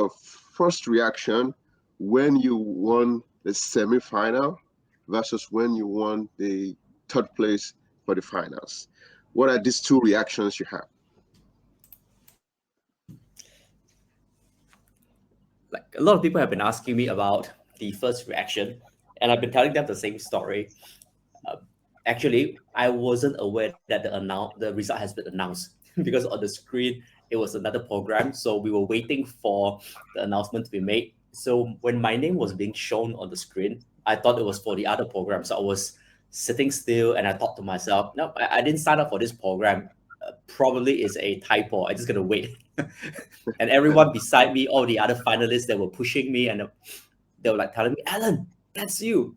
first reaction when you won the semi-final versus when you won the third place for the finals? What are these two reactions you have? Like a lot of people have been asking me about the first reaction, and I've been telling them the same story. Uh, Actually, I wasn't aware that the result has been announced because on the screen it was another program, so we were waiting for the announcement to be made. So when my name was being shown on the screen, I thought it was for the other program. So I was sitting still and I thought to myself, no, I didn't sign up for this program. Probably is a typo. I just gotta wait. And everyone beside me, all the other finalists, they were pushing me and they were like telling me, Alan, that's you,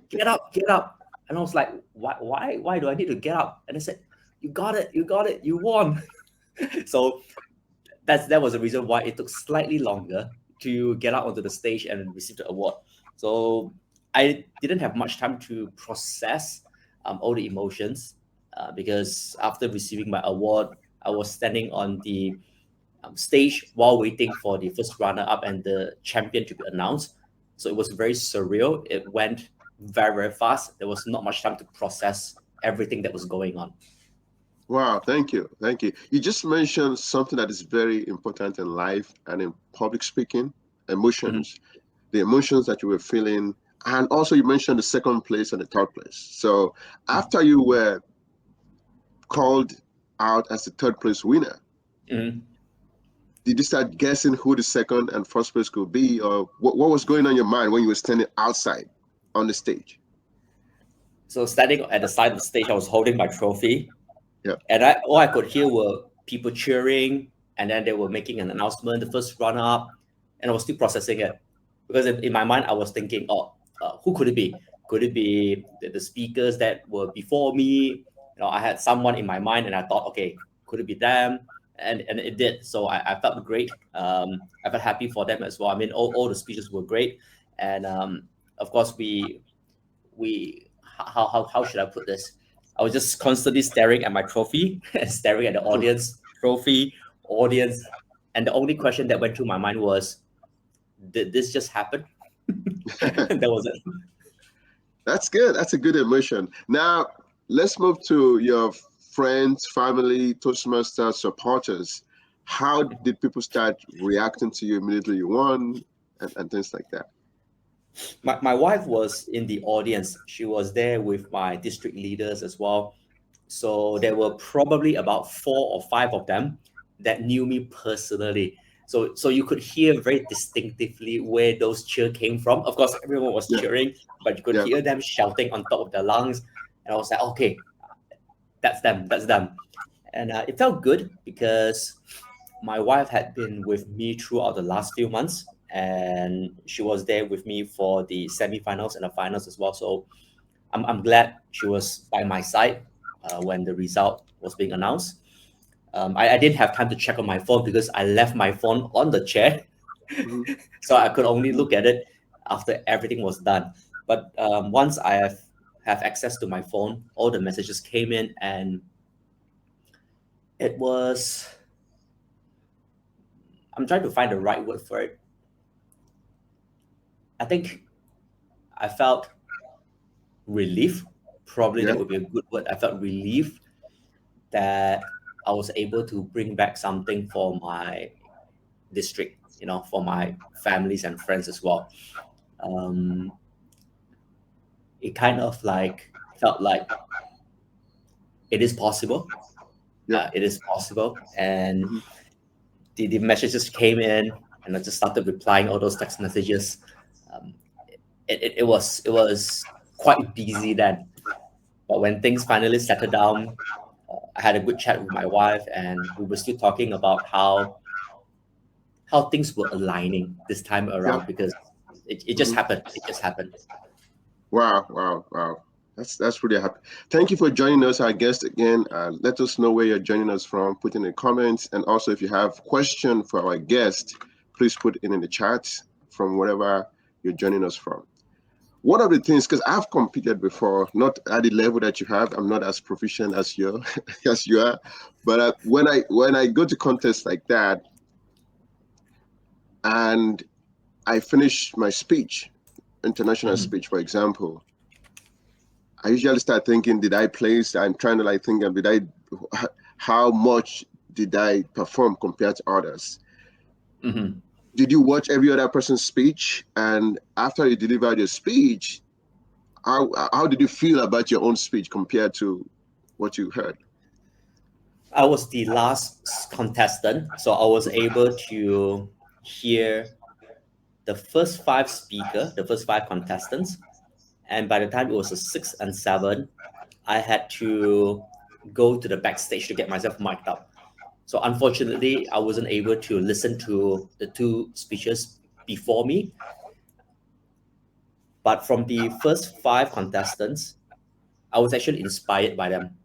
get up. And I was like, why do I need to get up? And I said, you got it, you won. So that was the reason why it took slightly longer to get out onto the stage and receive the award. So I didn't have much time to process all the emotions because after receiving my award, I was standing on the stage while waiting for the first runner up and the champion to be announced. So it was very surreal. It went very, very fast. There was not much time to process everything that was going on. Wow, thank you. Thank you. You just mentioned something that is very important in life and in public speaking, Mhm. emotions, the emotions that you were feeling. And also, you mentioned the second place and the third place. So, after you were called out as the third place winner, Mhm. did you start guessing who the second and first place could be? Or what was going on in your mind when you were standing outside on the stage? So standing at the side of the stage, I was holding my trophy, Yeah. and all I could hear were people cheering, and then they were making an announcement, the first runner up, and I was still processing it because in my mind I was thinking, oh, who could it be? Could it be the speakers that were before me? I had someone in my mind, and I thought, okay, could it be them? And it did. So I felt great. I felt happy for them as well. I mean, all the speeches were great, and of course we how should I put this? I was just constantly staring at my trophy, staring at the audience, trophy, audience, and the only question that went through my mind was, "Did this just happen?" That was it. That's good. That's a good emotion. Now, let's move to your friends, family, Toastmasters, supporters. How did people start reacting to you immediately you won and things like that? My wife was in the audience. She was there with my district leaders as well. So there were probably about 4 or 5 of them that knew me personally. So you could hear very distinctively where those cheer came from. Of course, everyone was Yeah, cheering, but you could yeah. hear them shouting on top of their lungs. And I was like, okay, that's them, that's them. And it felt good because my wife had been with me throughout the last few months, and she was there with me for the semifinals and the finals as well. So I'm glad she was by my side when the result was being announced. I didn't have time to check on my phone because I left my phone on the chair, Mhm. so I could only look at it after everything was done. But once I have access to my phone, all the messages came in, and it was, I'm trying to find the right word for it. I think I felt relief. Probably Yeah. that would be a good word. I felt relief that I was able to bring back something for my district, for my families and friends as well. Um, it kind of like felt like it is possible. Yeah. It is possible. And Mhm. the messages came in, and I just started replying all those text messages. Um, it was quite busy then. But when things finally settled down, I had a good chat with my wife, and we were still talking about how things were aligning this time Yeah. around because it just Mhm. happened. It just happened. Wow, wow, wow. That's really happy. Thank you for joining us, our guest again. Let us know where you're joining us from. Put in the comments, and also if you have question for our guest, please put it in the chat from wherever you're joining us from. One of the things, because I've competed before, not at the level that you have, I'm not as proficient as you as you are, but when I go to contests like that, and I finish my speech, international Mhm. speech, for example, I usually start thinking, did I place? I'm trying to like think, how much did I perform compared to others? Mhm. Did you watch every other person's speech? And after you delivered your speech, how did you feel about your own speech compared to what you heard? I was the last contestant, so I was able to hear the first five speaker, the first five contestants, and by the time it was a six and seven, I had to go to the backstage to get myself mic'd up. So unfortunately, I wasn't able to listen to the two speeches before me. But from the first five contestants, I was actually inspired by them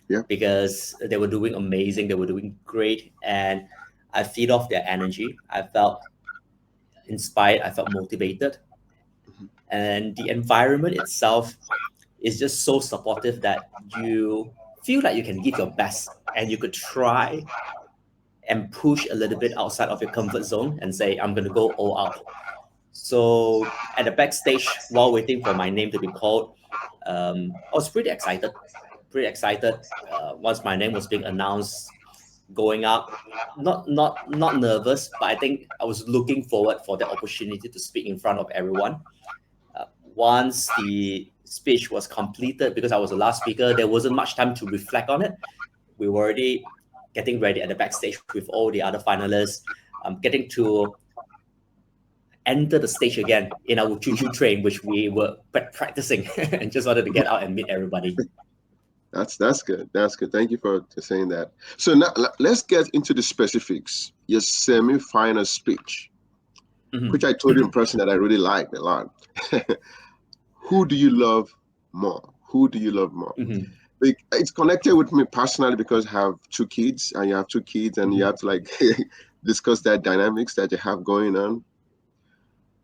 Yeah. because they were doing amazing, they were doing great, and I feed off their energy. I felt inspired, I felt motivated, Mhm. and the environment itself is just so supportive that you feel like you can give your best and you could try and push a little bit outside of your comfort zone and say, I'm going to go all out. So at the backstage, while waiting for my name to be called, I was pretty excited. Pretty excited once my name was being announced, going up. Not nervous, but I think I was looking forward for the opportunity to speak in front of everyone. Once the speech was completed, because I was the last speaker, there wasn't much time to reflect on it. We were already getting ready at the backstage with all the other finalists, getting to enter the stage again in our choo-choo Mhm. train, which we were practicing and just wanted to get out and meet everybody. That's good. That's good. Thank you for saying that. So now let's get into the specifics. Your semi-final speech, which Mhm. I told you in person that I really liked a lot. Who do you love more? Who do you love more? Mhm. Like, it's connected with me personally because I have two kids, and you have two kids, and you Mhm. have to like discuss that dynamics that you have going on.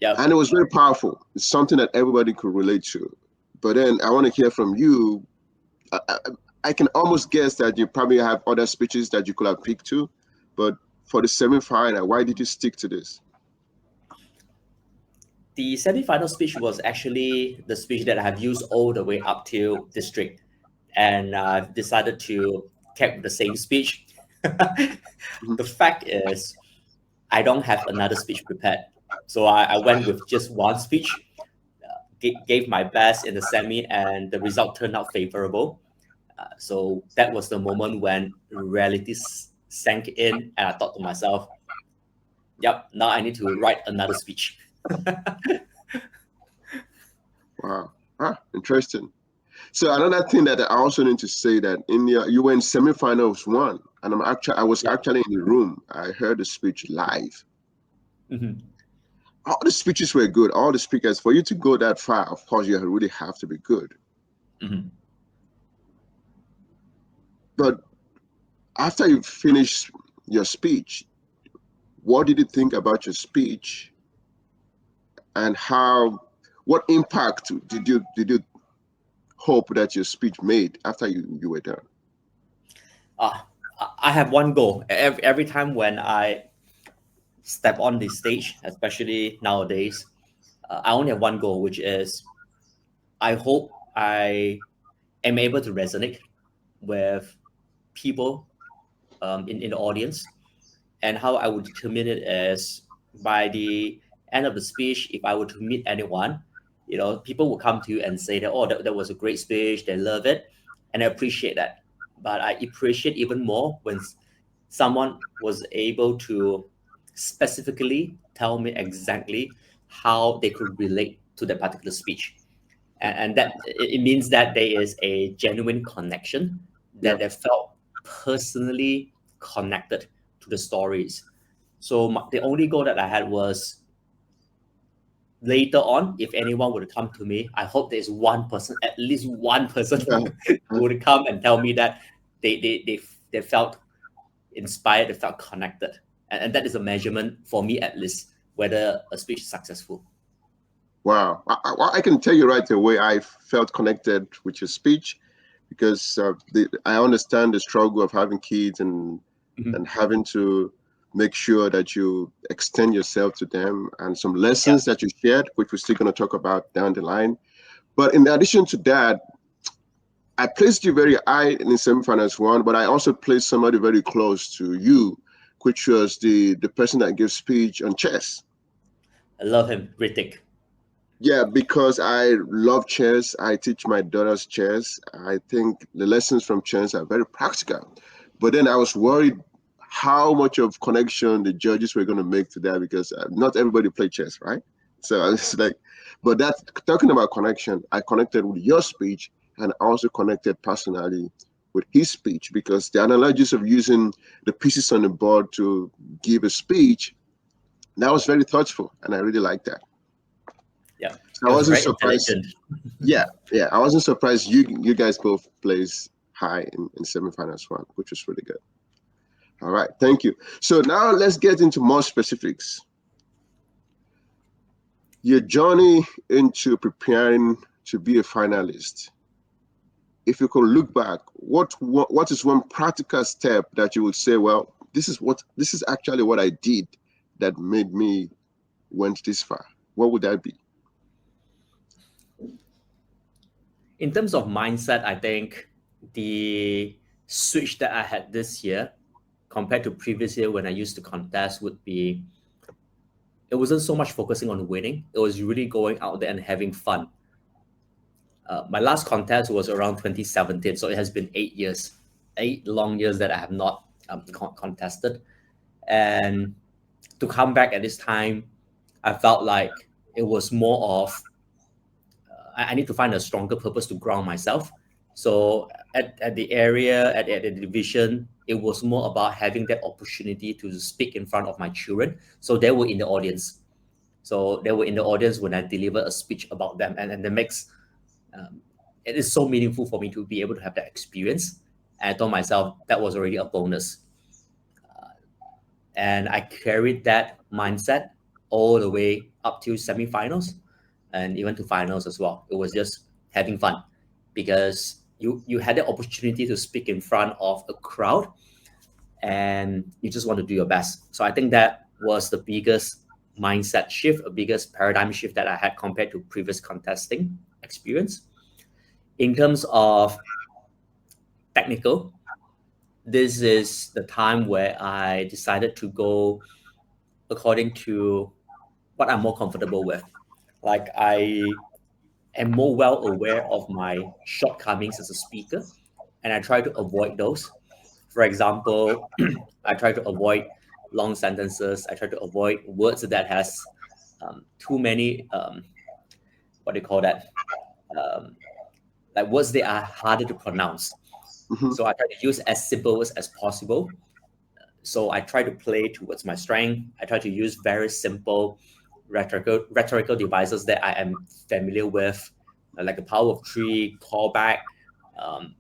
And Yep. it was very powerful. It's something that everybody could relate to. But then I want to hear from you. I, I, I can almost guess that you probably have other speeches that you could have picked to, but for the semi-final, why did you stick to this? The semi-final speech was actually the speech that I have used all the way up till district, and I've decided to keep the same speech. Mhm. The fact is, I don't have another speech prepared, so I went with just one speech. Gave my best in the semi, and the result turned out favorable. So that was the moment when reality sank in, and I thought to myself, "Yep, now I need to write another speech." Wow. Interesting. So another thing that I also need to say that in you were in semi-finals one, and I was Yep. actually in the room. I heard the speech live. Mhm. All the speeches were good. All the speakers. For you to go that far, of course, you really have to be good. Mhm. But after you finished your speech, what did you think about your speech, and what impact did you hope that your speech made after you were done? Ah, I have one goal. Every time when I step on the stage, especially nowadays, I only have one goal, which is I hope I am able to resonate with people in the audience. And how I would determine it is by the end of the speech, if I were to meet anyone, people will come to you and say that, oh, that was a great speech, they love it, and I appreciate that. But I appreciate even more when someone was able to specifically tell me exactly how they could relate to that particular speech. And that it means that there is a genuine connection, Yeah. that they felt personally connected to the stories. So the only goal that I had was later on, if anyone would come to me, I hope there's one person, at least one person, who would come and tell me that they they they, they felt inspired, they felt connected, and that is a measurement for me at least whether a speech is successful. Wow. I can tell you right away, I felt connected with your speech because I understand the struggle of having kids and Mhm. having to make sure that you extend yourself to them, and some Yeah, lessons that you shared, which we're still going to talk about down the line. But in addition to that, I placed you very high in the semifinals one, but I also placed somebody very close to you, which was the person that gives speech on chess. I love him, Ritik. Yeah, because I love chess. I teach my daughters chess. I think the lessons from chess are very practical. But then I was worried how much of connection the judges were going to make to that, because not everybody play chess, right? So I was like, but that, talking about connection, I connected with your speech, and I also connected personally with his speech, because the analogies of using the pieces on the board to give a speech, that was very thoughtful, and I really like that. Yeah, So it I was wasn't very surprised. intelligent. Yeah, yeah, I wasn't surprised you guys both placed high in semifinals one, which was really good. All right, thank you. So now let's get into more specifics. Your journey into preparing to be a finalist. If you could look back, what is one practical step that you would say, well, this is actually what I did that made me went this far? What would that be? In terms of mindset, I think the switch that I had this year compared to previous year when I used to contest would be, it wasn't so much focusing on winning. It was really going out there and having fun. My last contest was around 2017, so it has been 8 years, 8 long years that I have not contested. And to come back at this time, I felt like it was more of I need to find a stronger purpose to ground myself. So at the area, at the division, it was more about having that opportunity to speak in front of my children. So they were in the audience. So they were in the audience when I delivered a speech about them. And that makes um, it is so meaningful for me to be able to have that experience. And I told myself that was already a bonus. And I carried that mindset all the way up to semifinals and even to finals as well. It was just having fun because you had the opportunity to speak in front of a crowd and you just want to do your best. So I think that was the biggest mindset shift, a biggest paradigm shift that I had compared to previous contesting experience. In terms of technical, this is the time where I decided to go according to what I'm more comfortable with. Like I am more well aware of my shortcomings as a speaker, and I try to avoid those. For example, I try to avoid long sentences. I try to avoid words that has too many what do you call that? Um, like words that are harder to pronounce. Hmm. So I try to use as simple words as possible. So I try to play towards my strength. I try to use very simple rhetorical devices that I am familiar with, like the power of three, callback, um,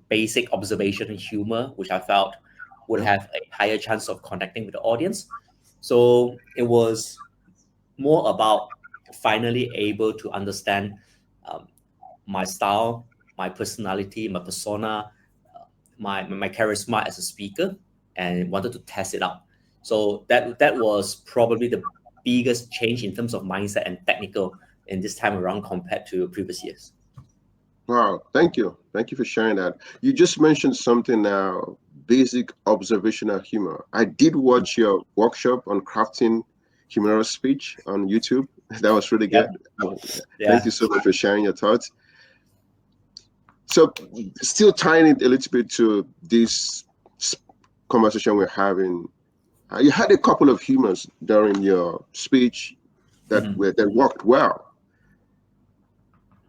basic observation and humor, which I felt would Yeah. have a higher chance of connecting with the audience. So it was more about finally able to understand um, my style, my personality, my persona, my charisma as a speaker, and wanted to test it out. So that was probably the biggest change in terms of mindset and technical in this time around compared to previous years. Wow, thank you. Thank you for sharing that. You just mentioned something now, basic observational humor. I did watch your workshop on crafting humorous speech on YouTube. That was really Yep. good. Thank Yeah. you so much for sharing your thoughts. So, still tying it a little bit to this s- conversation we're having, you had a couple of humors during your speech Mhm. that worked well.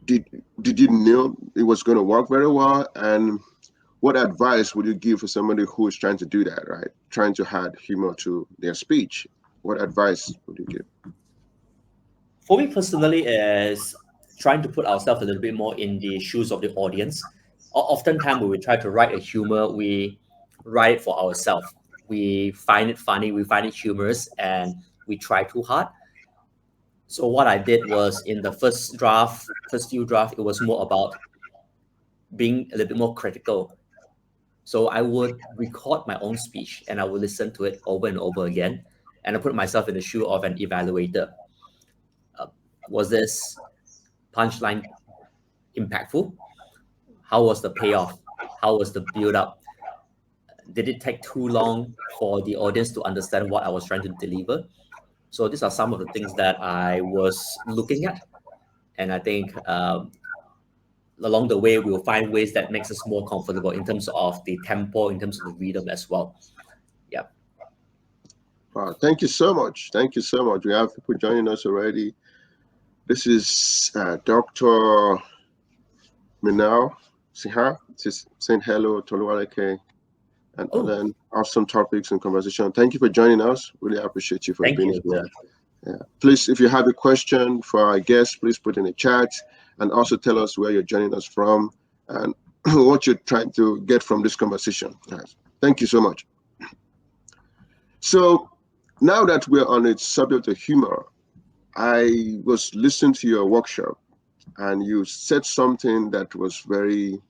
Did did you know it was going to work very well? And what advice would you give for somebody who is trying to do that, right? Trying to add humor to their speech. What advice would you give? For me personally, is trying to put ourselves a little bit more in the shoes of the audience. Oftentimes, when we try to write a humor, we write it for ourselves. We find it funny, we find it humorous, and we try too hard. So what I did was in the first draft, first few draft, it was more about being a little bit more critical. So I would record my own speech and I would listen to it over and over again. And I put myself in the shoe of an evaluator. Uh, was this punchline impactful? How was the payoff? How was the build up? Did it take too long for the audience to understand what I was trying to deliver? So these are some of the things that I was looking at. And I think along the way, we'll find ways that makes us more comfortable in terms of the tempo, in terms of the rhythm as well. Yeah. Wow, thank you so much. Thank you so much. We have people joining us already. This is Dr. Minal Siha. Just saying hello to Oluwaleke and Oh, other awesome topics and conversation. Thank you for joining us. Really appreciate you for thank being you, here. sir. Yeah. Please, if you have a question for our guests, please put in the chat and also tell us where you're joining us from and what you're trying to get from this conversation. Yes. Thank you so much. So now that we're on the subject of humor, I was listening to your workshop and you said something that was very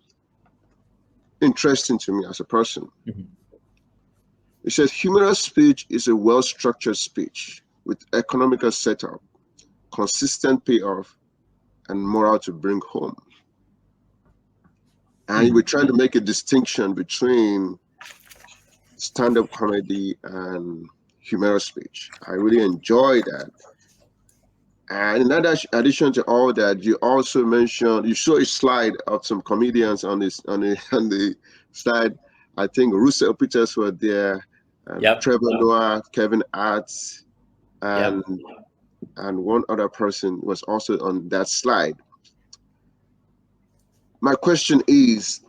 interesting to me as a person. Mhm. It says humorous speech is a well-structured speech with economical setup, consistent payoff, and moral to bring home. And we're trying to make a distinction between stand-up comedy and humorous speech. I really enjoy that. And in addition to all that, you also mentioned you saw a slide of some comedians on this on the slide. I think Russel Peters were there, and Yep. Trevor Noah, Kevin Hart, and Yep. one other person was also on that slide. My question is,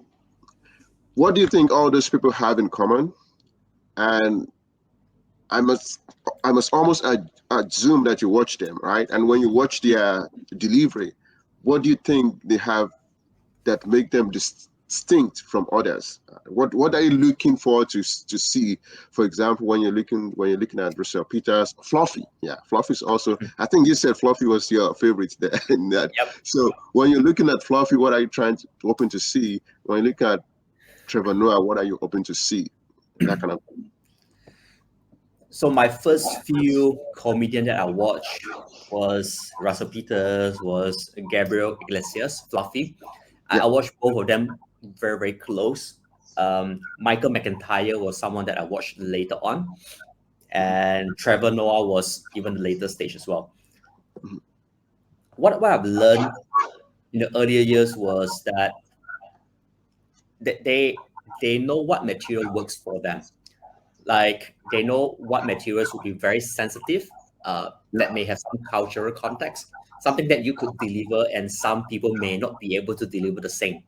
what do you think all those people have in common? And I must I must almost assume that you watch them, right? And when you watch their delivery, what do you think they have that make them distinct from others? What are you looking for to see? For example, when you're looking at Russell Peters, Fluffy, yeah, Fluffy's also. I think you said Fluffy was your favorite there in that. Yep. So when you're looking at Fluffy, what are you trying to open to see? When you look at Trevor Noah, what are you open to see? That kind of. So my first few comedian that I watched was Russel Peters, was Gabriel Iglesias, Fluffy. I Yeah. watched both of them very, very close. Michael McIntyre was someone that I watched later on, and Trevor Noah was even the later stage as well. Mhm. What I've learned in the earlier years was that they know what material works for them. Like they know what materials would be very sensitive, Yeah. that may have some cultural context, something that you could deliver, and some people may not be able to deliver the same.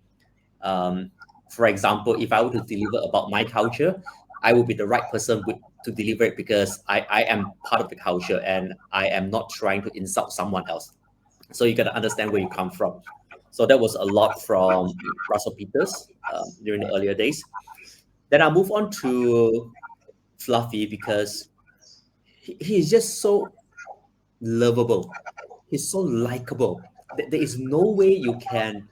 Um, for example, if I were to deliver about my culture, I would be the right person to deliver it because I am part of the culture and I am not trying to insult someone else. So you got to understand where you come from. So that was a lot from Russell Peters during the earlier days. Then I move on to Fluffy because he's just so lovable. He's so likable. There is no way you can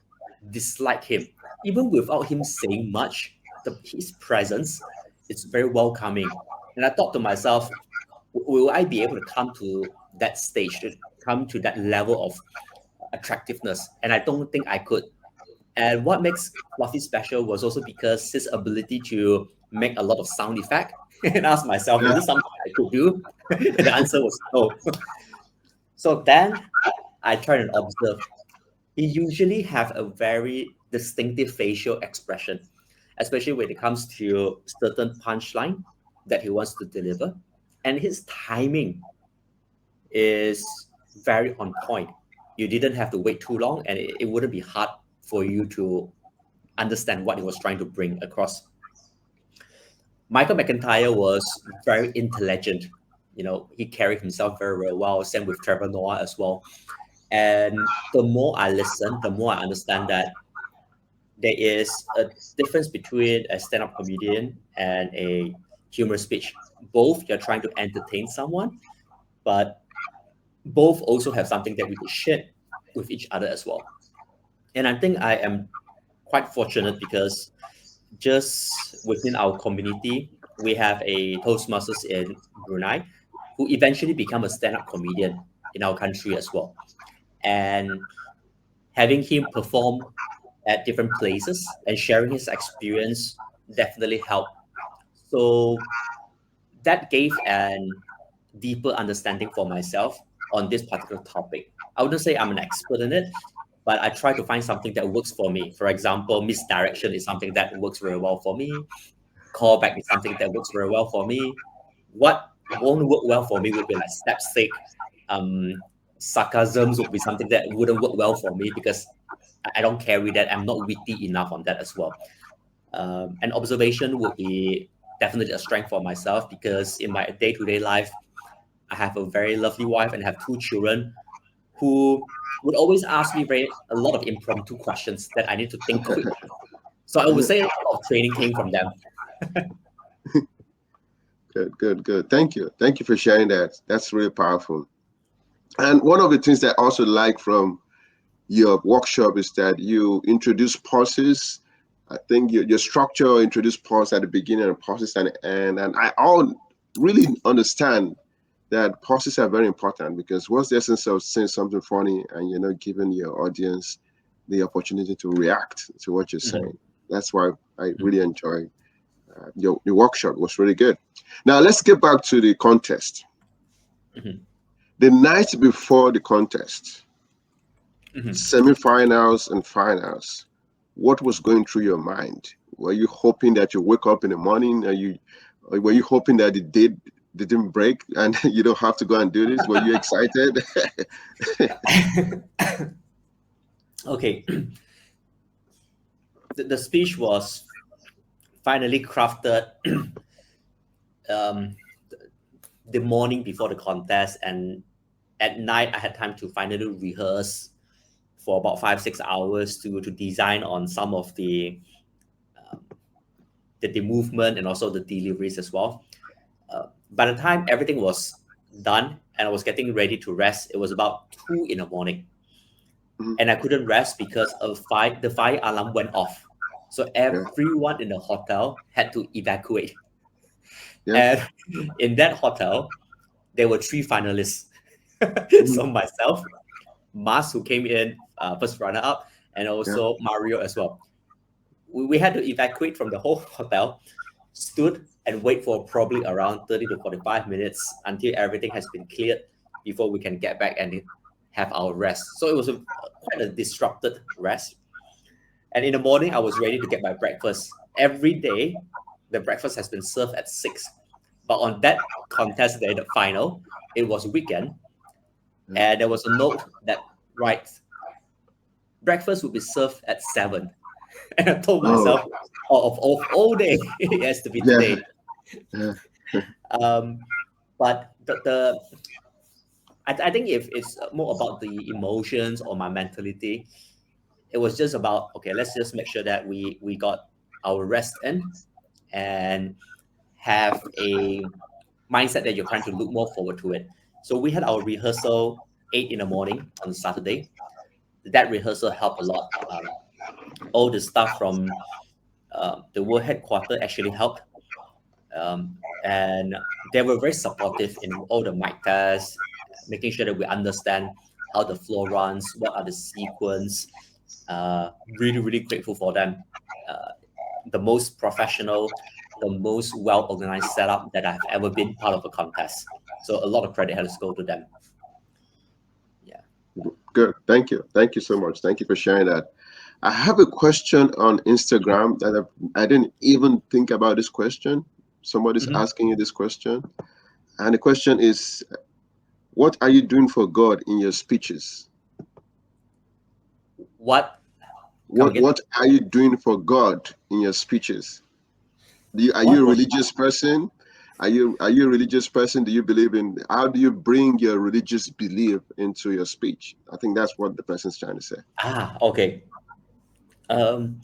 dislike him, even without him saying much. His presence is very welcoming, and I thought to myself, will I be able to come to that stage, to come to that level of attractiveness? And I don't think I could. And what makes Fluffy special was also because his ability to make a lot of sound effect. And ask myself, is Yeah. this something I could do? And the answer was no. So then I try and observe. He usually have a very distinctive facial expression, especially when it comes to certain punchline that he wants to deliver. And his timing is very on point. You didn't have to wait too long, and it wouldn't be hard for you to understand what he was trying to bring across. Michael McIntyre was very intelligent. He carried himself very, very well. Same with Trevor Noah as well. And the more I listen, the more I understand that there is a difference between a stand-up comedian and a humor speech. Both you're trying to entertain someone, but both also have something that we could share with each other as well. And I think I am quite fortunate because just within our community, we have a Toastmasters in Brunei who eventually become a stand-up comedian in our country as well. And having him perform at different places and sharing his experience definitely helped. So that gave an deeper understanding for myself on this particular topic. I wouldn't say I'm an expert in it, but I try to find something that works for me. For example, misdirection is something that works very well for me. Callback is something that works very well for me. What won't work well for me would be like slapstick. Um, Sarcasms would be something that wouldn't work well for me because I don't carry that. I'm not witty enough on that as well. And observation would be definitely a strength for myself because in my day-to-day life, I have a very lovely wife and have two children who would always ask me a lot of impromptu questions that I need to think quick. So I would say a lot of training came from them. Good, good, good. Thank you for sharing that. That's really powerful. And one of the things that I also like from your workshop is that you introduce pauses. I think your structure introduce pause at the beginning and pauses at the end. And I all really understand that pauses are very important because what's the essence of saying something funny and you're not giving your audience the opportunity to react to what you're Mhm, saying? That's why I mhm, really enjoy your workshop. It was really good. Now let's get back to the contest. mhm, The night before the contest, mhm. semifinals and finals, what was going through your mind? Were you hoping that you wake up in the morning? Were you hoping that the date didn't break and you don't have to go and do this? Were you excited? Okay, the speech was finally crafted um, the morning before the contest, and at night I had time to finally rehearse for about 5 6 hours to design on some of um, the movement and also the deliveries as well. By the time everything was done and I was getting ready to rest, it was about 2 in the morning, Mhm. and I couldn't rest because the fire alarm went off. So Yeah, everyone in the hotel had to evacuate, yeah. and in that hotel there were three finalists. Mhm. So myself, Mas, who came in first runner up, and Yeah. also Mario as well. We had to evacuate from the whole hotel, stood and wait for probably around 30 to 45 minutes until everything has been cleared before we can get back and have our rest. So it was quite a disrupted rest. And in the morning, I was ready to get my breakfast. Every day, the breakfast has been served at 6. But on that contest day, the final, it was weekend, Yeah. and there was a note that writes, breakfast will be served at 7. And I told Oh, myself, oh, of all day, it has to be yeah. today. Yeah. Um, but I think if it's more about the emotions or my mentality, it was just about, okay, let's just make sure that we got our rest in and have a mindset that you're trying to look more forward to it. So we had our rehearsal 8 in the morning on Saturday. That rehearsal helped a lot. All the stuff from the world headquarters actually helped. And they were very supportive in all the mic tests, making sure that we understand how the flow runs, what are the sequence. Really, really grateful for them. Uh, the most professional, the most well organized setup that I've ever been part of a contest. So a lot of credit has to go to them. Yeah. Good. Thank you. Thank you so much. Thank you for sharing that. I have a question on Instagram that I didn't even think about this question. Somebody's Mhm. asking you this question. And the question is, what are you doing for God in your speeches? What? Come What again? what are you doing for God in your speeches? Are you What a was? religious person? Are you a religious person? Do you believe in how do you bring your religious belief into your speech? I think that's what the person's trying to say. Okay. Um,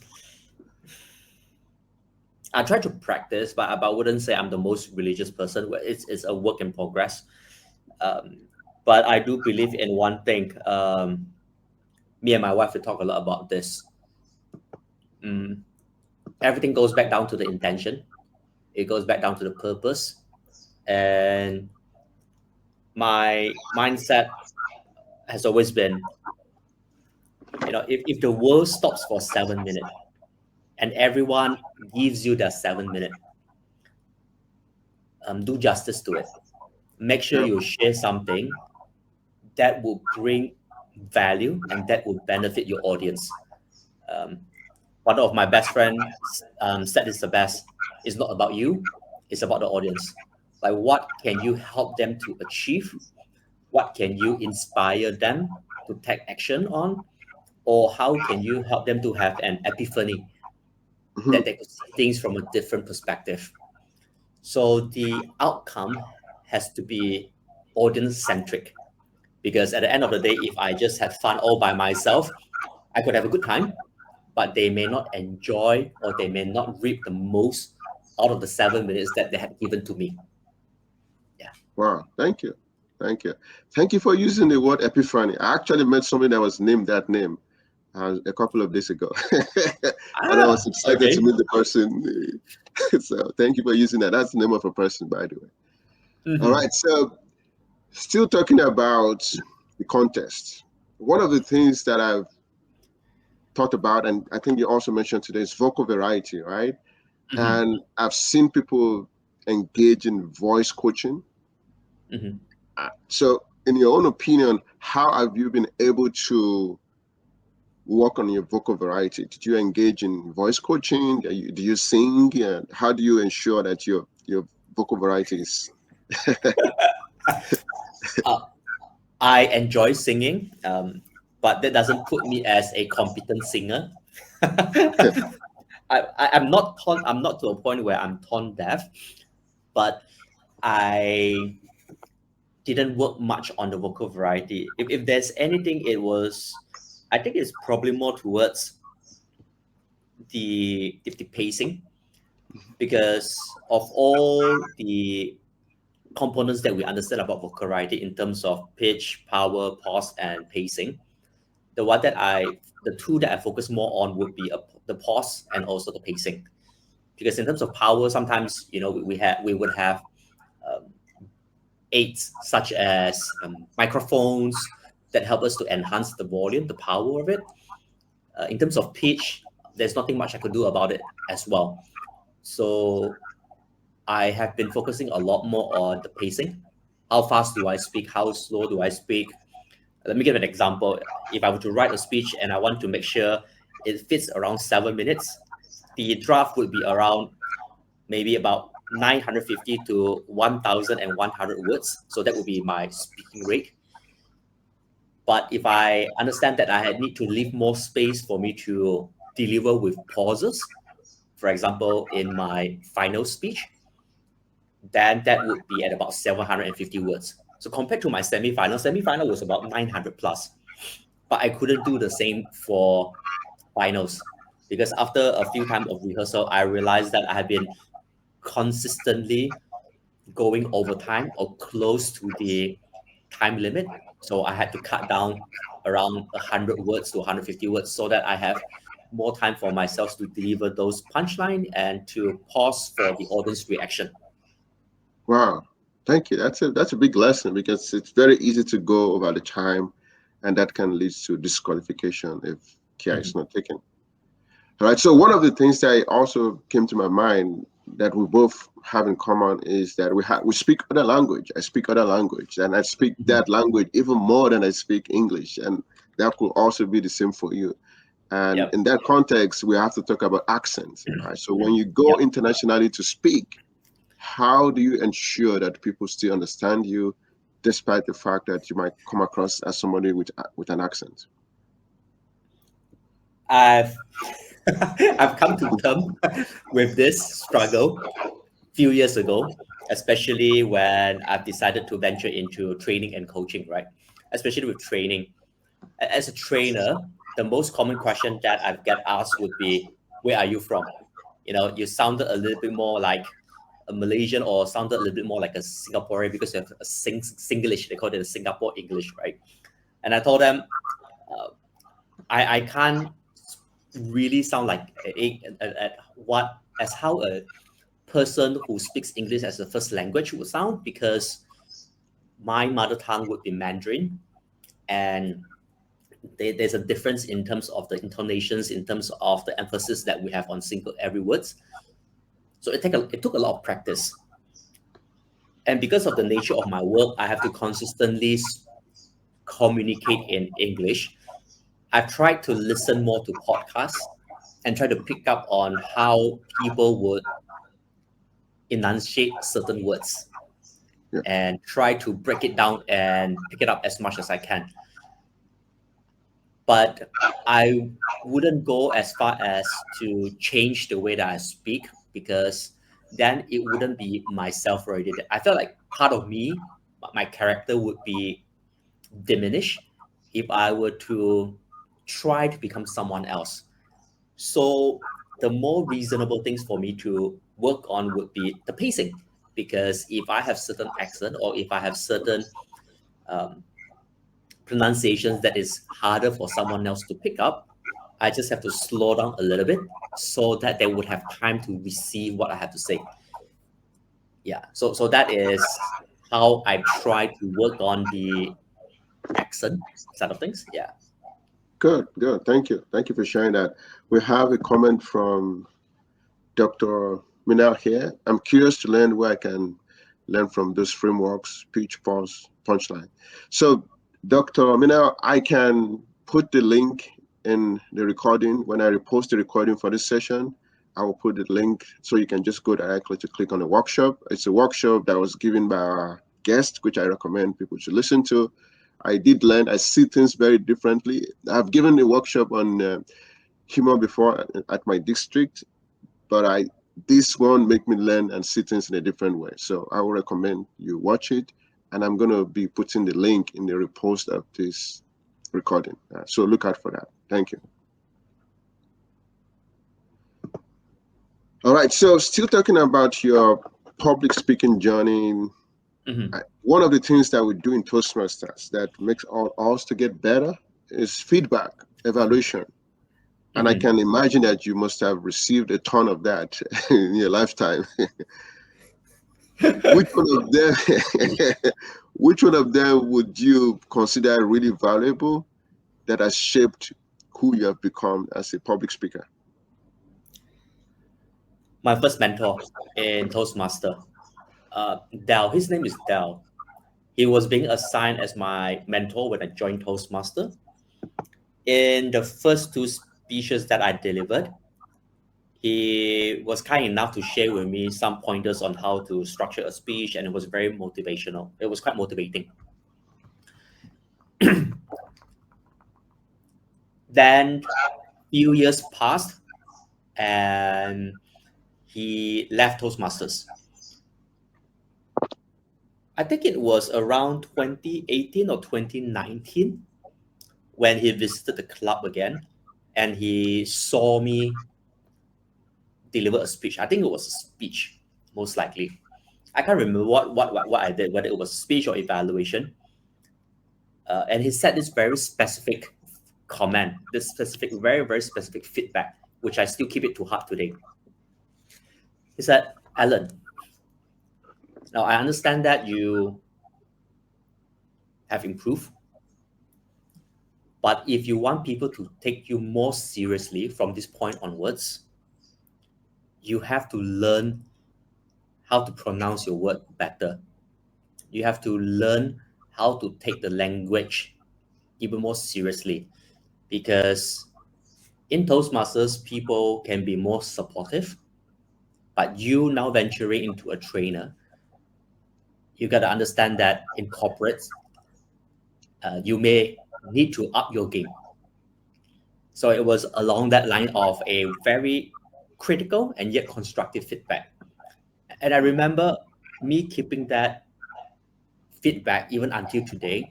I try to practice, but I wouldn't say I'm the most religious person. It's a work in progress. Um, but I do believe in one thing. Me and my wife we talk a lot about this. Mm, everything goes back down to the intention. It goes back down to the purpose. And my mindset has always been, if the world stops for 7 minutes and everyone gives you that 7 minute, do justice to it. Make sure Yeah. you share something that will bring value and that will benefit your audience. Um, One of my best friends said it's the best. It's not about you, it's about the audience. Like, what can you help them to achieve? What can you inspire them to take action on? Or how can you help them to have an epiphany Hmm. that they could see things from a different perspective? So the outcome has to be audience centric, because at the end of the day, if I just had fun all by myself, I could have a good time, but they may not enjoy or they may not reap the most out of the 7 minutes that they had given to me. Yeah. Wow. Thank you. Thank you. Thank you for using the word epiphany. I actually met somebody that was named that name a couple of days ago. And I was excited to Okay. meet the person. So thank you for using that. That's the name of a person, by the way. All Mm-hmm. right. So still talking about the contest. One of the things that I've thought about, and I think you also mentioned today, is vocal variety, right? Mm-hmm. And I've seen people engage in voice coaching. Mm-hmm. So, in your own opinion, how have you been able to work on your vocal variety? Did you engage in voice coaching? Do you sing? How do you ensure that your vocal variety is? Uh, I enjoy singing, but that doesn't put me as a competent singer. I'm not to a point where I'm tone deaf, but I didn't work much on the vocal variety. If there's anything, I think it's probably more towards the pacing, because of all the components that we understand about vocal variety in terms of pitch, power, pause, and pacing. The two that I focus more on would be the pause and also the pacing. Because in terms of power, sometimes we would have um, aids such as microphones that help us to enhance the volume, the power of it. In terms of pitch, there's nothing much I could do about it as well. So I have been focusing a lot more on the pacing. How fast do I speak? How slow do I speak? Let me give an example. If I were to write a speech and I want to make sure it fits around 7 minutes, the draft would be around maybe about 950 to 1,100 words. So that would be my speaking rate. But if I understand that need to leave more space for me to deliver with pauses, for example, in my final speech, then that would be at about 750 words. So compared to my semi-final was about 900 plus. But I couldn't do the same for finals, because after a few times of rehearsal, I realized that I had been consistently going over time or close to the time limit. So I had to cut down around 100 words to 150 words so that I have more time for myself to deliver those punchline and to pause for the audience reaction. Wow, thank you. That's a big lesson because it's very easy to go over the time, and that can lead to disqualification if care is Mhm. not taken. All right. So one of the things that also came to my mind that we both have in common is that we speak other language. I speak other language, and I speak Mhm. that language even more than I speak English, and that could also be the same for you. And Yep. in that context, we have to talk about accents. Right. So when you go Yep. internationally to speak, how do you ensure that people still understand you, despite the fact that you might come across as somebody with an accent? I've I've come to terms with this struggle few years ago, especially when I've decided to venture into training and coaching, right? Especially with training. As a trainer, the most common question that I get asked would be, "Where are you from?" You sounded a little bit more like a Malaysian or sounded a little bit more like a Singaporean because you have a Singlish. They call it a Singapore English, right? And I told them, uh, I can't really sound like what as how a person who speaks English as a first language would sound, because my mother tongue would be Mandarin, and there's a difference in terms of the intonations, in terms of the emphasis that we have on single every words. So it took a lot of practice, and because of the nature of my work, I have to consistently communicate in English. I've tried to listen more to podcasts and try to pick up on how people would enunciate certain words Yeah. and try to break it down and pick it up as much as I can. But I wouldn't go as far as to change the way that I speak, because then it wouldn't be myself already. I felt like part of me, my character would be diminished if I were to try to become someone else. So the more reasonable things for me to work on would be the pacing, because if I have certain accent or if I have certain um, pronunciations that is harder for someone else to pick up, I just have to slow down a little bit so that they would have time to receive what I have to say. Yeah, so that is how I try to work on the accent side of things. Yeah. Good, good. Thank you for sharing that. We have a comment from Dr. Minal here. I'm curious to learn where I can learn from those frameworks, pitch, pause, punchline. So, Dr. Minal, I can put the link in the recording. When I repost the recording for this session, I will put the link so you can just go directly to click on the workshop. It's a workshop that was given by our guest, which I recommend people to listen to. I did learn, I see things very differently. I've given a workshop on humor before at my district, but this one make me learn and see things in a different way. So I would recommend you watch it, and I'm gonna be putting the link in the repost of this recording. So look out for that. Thank you. All right. So still talking about your public speaking journey. Mm-hmm. One of the things that we do in Toastmasters that makes all us to get better is feedback, evaluation. And I Mm-hmm. can imagine that you must have received a ton of that in your lifetime. Which one of them which one of them would you consider really valuable that has shaped who you have become as a public speaker? My first mentor in Toastmaster, Dell. His name is Dell. He was being assigned as my mentor when I joined Toastmaster. In the first two speeches that I delivered, he was kind enough to share with me some pointers on how to structure a speech, and it was very motivational. It was quite motivating. Then few years passed, and he left Toastmasters. I think it was around 2018 or 2019 when he visited the club again, and he saw me deliver a speech. I think it was a speech, most likely. I can't remember what I did, whether it was speech or evaluation. And he said this very specific comment, this specific, very, very specific feedback, which I still keep it to heart today. He said, Alan, now I understand that you have improved, but if you want people to take you more seriously from this point onwards, you have to learn how to pronounce your word better. You have to learn how to take the language even more seriously, because in Toastmasters, people can be more supportive, but you now venturing into a trainer, you got to understand that in corporates, you may need to up your game. So it was along that line of a very critical and yet constructive feedback. And I remember me keeping that feedback even until today.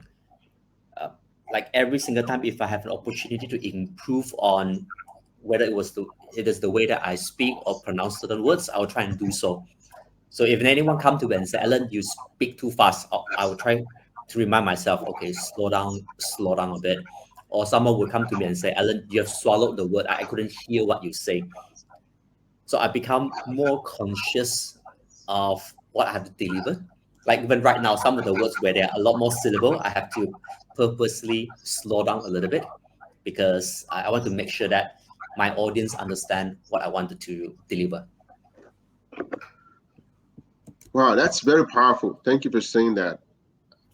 Uh, like every single time, if I have an opportunity to improve on whether it is the way that I speak or pronounce certain words, I will try and do so. So if anyone come to me and say, Alan, you speak too fast, I will try to remind myself, okay, slow down a bit. or someone will come to me and say, Alan, you have swallowed the word. I couldn't hear what you say. So I become more conscious of what I have to deliver. Like even right now, some of the words where there are a lot more syllable, I have to purposely slow down a little bit because I want to make sure that my audience understand what I wanted to deliver. Wow, that's very powerful. Thank you for saying that.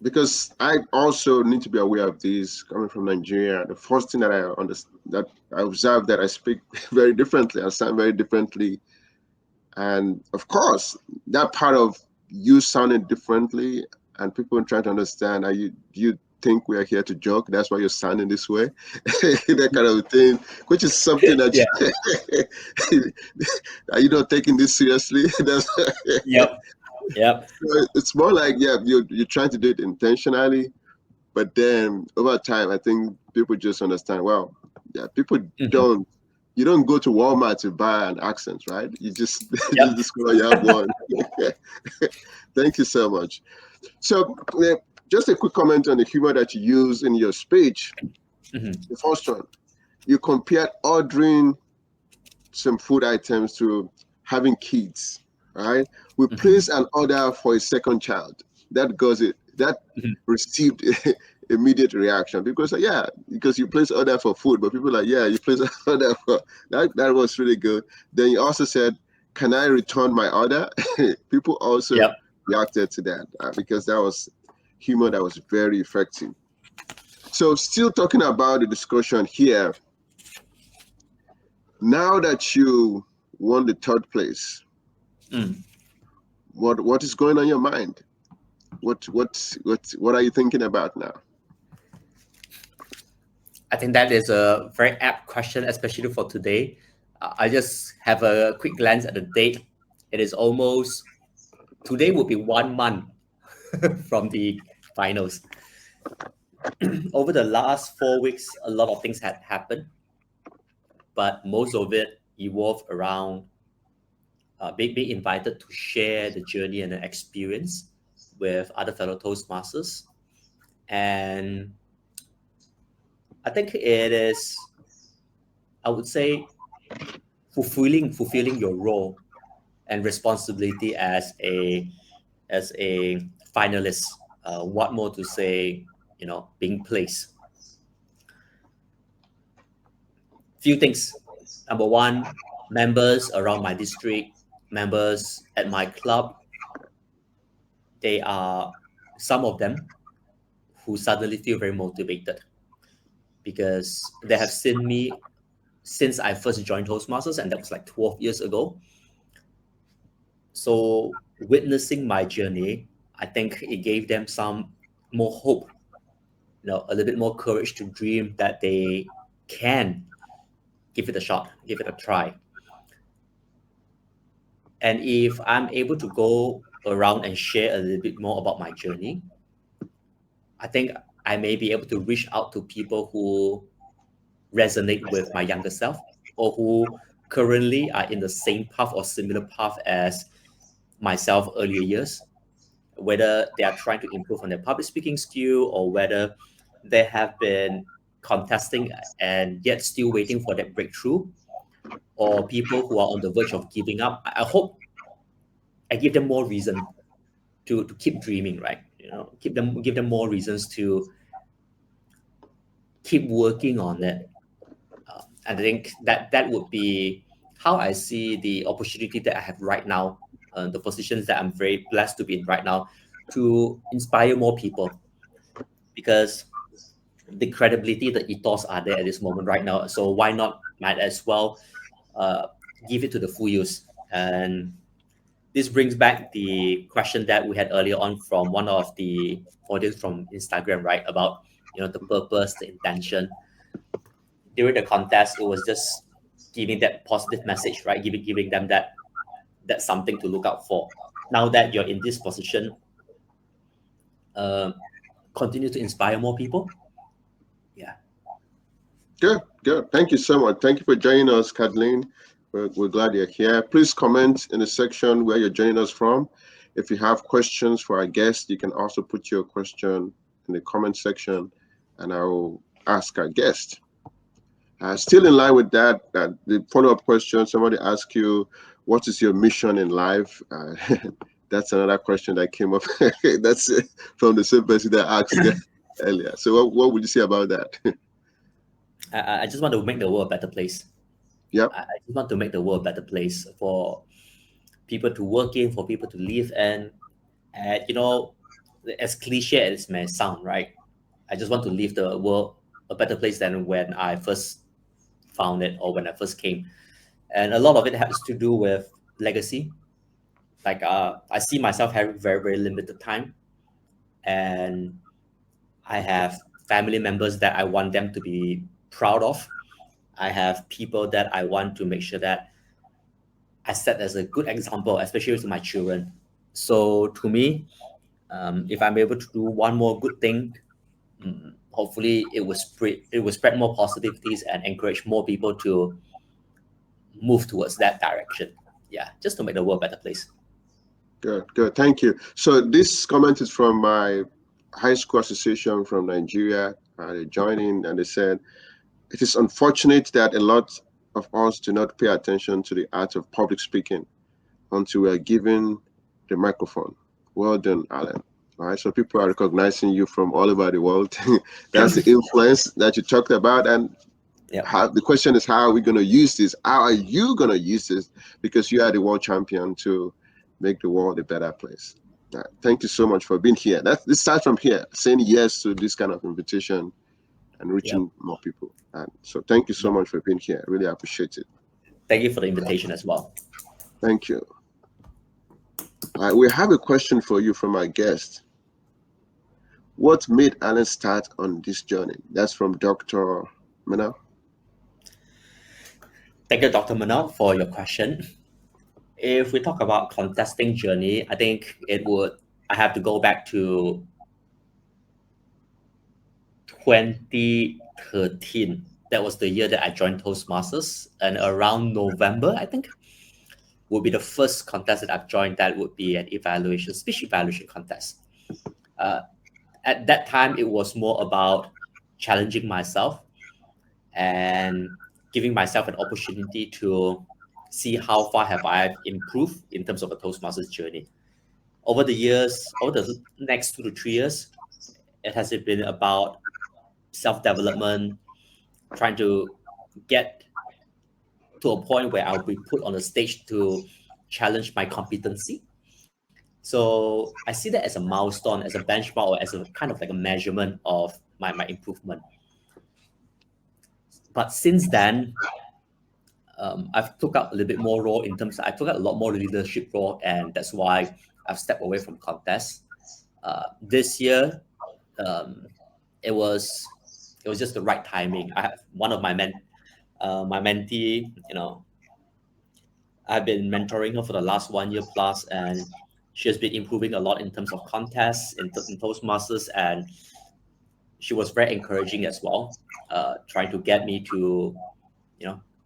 Because I also need to be aware of these coming from Nigeria. The first thing that I understand, that I observe, that I speak very differently, I sound very differently, and of course, that part of you sounding differently and people trying to understand, are you think we are here to joke? That's why you're sounding this way, that kind of thing, which is something that Yeah. are you not taking this seriously? That's Yep. Yep. it's more like, yeah, you're trying to do it intentionally, but then over time, I think people just understand, well, yeah, people Mhm. don't, you don't go to Walmart to buy an accent, right? You just Yep. just discover you have one. Thank you so much. So just a quick comment on the humor that you use in your speech. Mhm. The first one, you compared ordering some food items to having kids, right? We Mhm. place an order for a second child. That goes it. That Mhm. received immediate reaction because yeah, because you place order for food, but people are like, yeah, you place an order for that. That was really good. Then you also said, can I return my order? People also Yep. reacted to that because that was humor that was very effective. So still talking about the discussion here, now that you won the third place, Mm. what is going on in your mind? What are you thinking about now? I think that is a very apt question, especially for today. I just have a quick glance at the date. It is almost, today will be 1 month from the finals. Over the last 4 weeks, a lot of things had happened, but most of it evolved around being invited to share the journey and the experience with other fellow Toastmasters. And I think it is, I would say, fulfilling your role and responsibility as a finalist. What more to say? Being placed. Few things. Number one, members around my district, members at my club, they are some of them who suddenly feel very motivated because they have seen me since I first joined Toastmasters, and that was like 12 years ago. So witnessing my journey, I think it gave them some more hope, a little bit more courage to dream that they can give it a shot, give it a try. And if I'm able to go around and share a little bit more about my journey, I think I may be able to reach out to people who resonate with my younger self or who currently are in the same path or similar path as myself earlier years, whether they are trying to improve on their public speaking skill or whether they have been contesting and yet still waiting for that breakthrough, or people who are on the verge of giving up. I hope I give them more reason to keep dreaming, right? Give them more reasons to keep working on it. And I think that would be how I see the opportunity that I have right now, the positions that I'm very blessed to be in right now, to inspire more people, because the credibility, the ethos are there at this moment right now. So why not? Might as well uh, give it to the full use. And this brings back the question that we had earlier on from one of the audience from Instagram, right? About the purpose, the intention. During the contest, it was just giving that positive message, right? Giving them that something to look out for. Now that you're in this position, uh, continue to inspire more people. Yeah. Good, good. Thank you so much. Thank you for joining us, Kathleen. We're glad you're here. Please comment in the section where you're joining us from. If you have questions for our guests, you can also put your question in the comment section, and ask our guest. Still in line with that, the follow-up question, somebody asked you, what is your mission in life? That's another question that came up. That's from the same person that asked earlier. So what would you say about that? I just want to make the world a better place. Yep. I just want to make the world a better place for people to work in, for people to live in. And, as cliche as it may sound, right? I just want to leave the world a better place than when I first found it or when I first came. And a lot of it has to do with legacy. Like, I see myself having very, very limited time. And I have family members that I want them to be proud of. I have people that I want to make sure that I set as a good example, especially to my children. So to me, if I'm able to do one more good thing, hopefully it will spread more positivities and encourage more people to move towards that direction. Yeah, just to make the world a better place. Good, good. Thank you. So this comment is from my high school association from Nigeria. They joined in and they said, it is unfortunate that a lot of us do not pay attention to the art of public speaking until we are given the microphone. Well done, Alan. All right, so people are recognizing you from all over the world. That's the influence that you talked about. And Yeah, the question is, how are we going to use this? How are you going to use this? Because you are the world champion to make the world a better place. Thank you so much for being here. This starts from here, saying yes to this kind of invitation and yeah. reaching more people. And so thank you so much for being here. I really appreciate it. Thank you for the invitation as well. Thank you. We have a question for you from our guest. What made Alan start on this journey? That's from Dr. Mena. Thank you, Dr. Manal, for your question. If we talk about contesting journey, I think I have to go back to 2013. That was the year that I joined Toastmasters, and around November, I think, would be the first contest that I've joined. That would be an speech evaluation contest. At that time, it was more about challenging myself and giving myself an opportunity to see how far have I improved in terms of a Toastmasters journey. Over the years, over the next 2 to 3 years, it has been about self-development, trying to get to a point where I'll be put on the stage to challenge my competency. So I see that as a milestone, as a benchmark, or as a kind of like a measurement of my improvement. But since then, I've took up a little bit more role in terms. I took out a lot more leadership role, and that's why I've stepped away from contests. This year, um, it was just the right timing. I have one of my mentee. I've been mentoring her for the last 1 year plus, and she has been improving a lot in terms of contests in Toastmasters, and she was very encouraging as well, trying to get me to,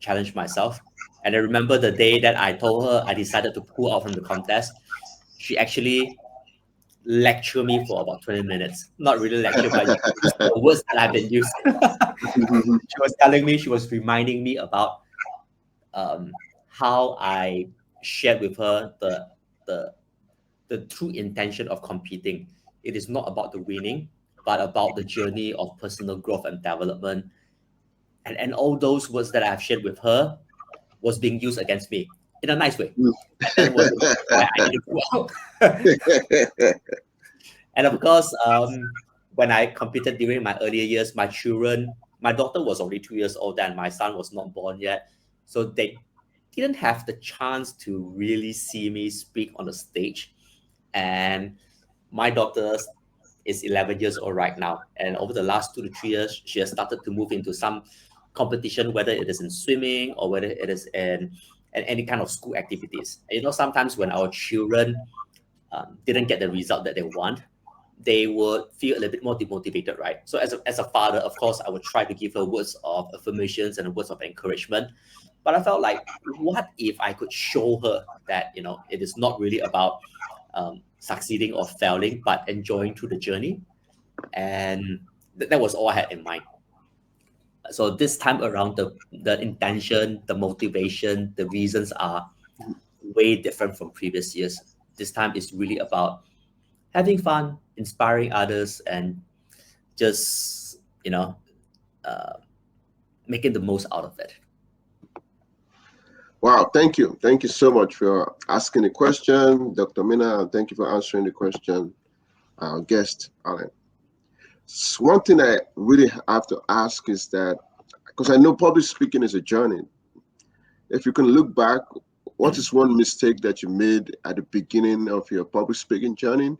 challenge myself. And I remember the day that I told her I decided to pull out from the contest, she actually lectured me for about 20 minutes. Not really lecture, but use the words that I've been using. She was telling me, she was reminding me about how I shared with her the the true intention of competing. It is not about the winning, but about the journey of personal growth and development. And all those words that I've shared with her was being used against me in a nice way. And that was the reason why I need to pull out. And of course, when I competed during my earlier years, my daughter was only 2 years old and my son was not born yet. So they didn't have the chance to really see me speak on the stage. And my daughter is 11 years old right now. And over the last 2 to 3 years, she has started to move into some competition, whether it is in swimming or whether it is in any kind of school activities. Sometimes when our children didn't get the result that they want, they would feel a little bit more demotivated, right? So as a father, of course, I would try to give her words of affirmations and words of encouragement. But I felt like, what if I could show her that, it is not really about succeeding or failing, but enjoying through the journey. And that was all I had in mind. So this time around, the intention, the motivation, the reasons are way different from previous years. This time is really about having fun, inspiring others, and just uh, making the most out of it. Wow, thank you. Thank you so much for asking the question, Dr. Mina, and thank you for answering the question, our guest, Alan. One thing I really have to ask is that, because I know public speaking is a journey, if you can look back, what is one mistake that you made at the beginning of your public speaking journey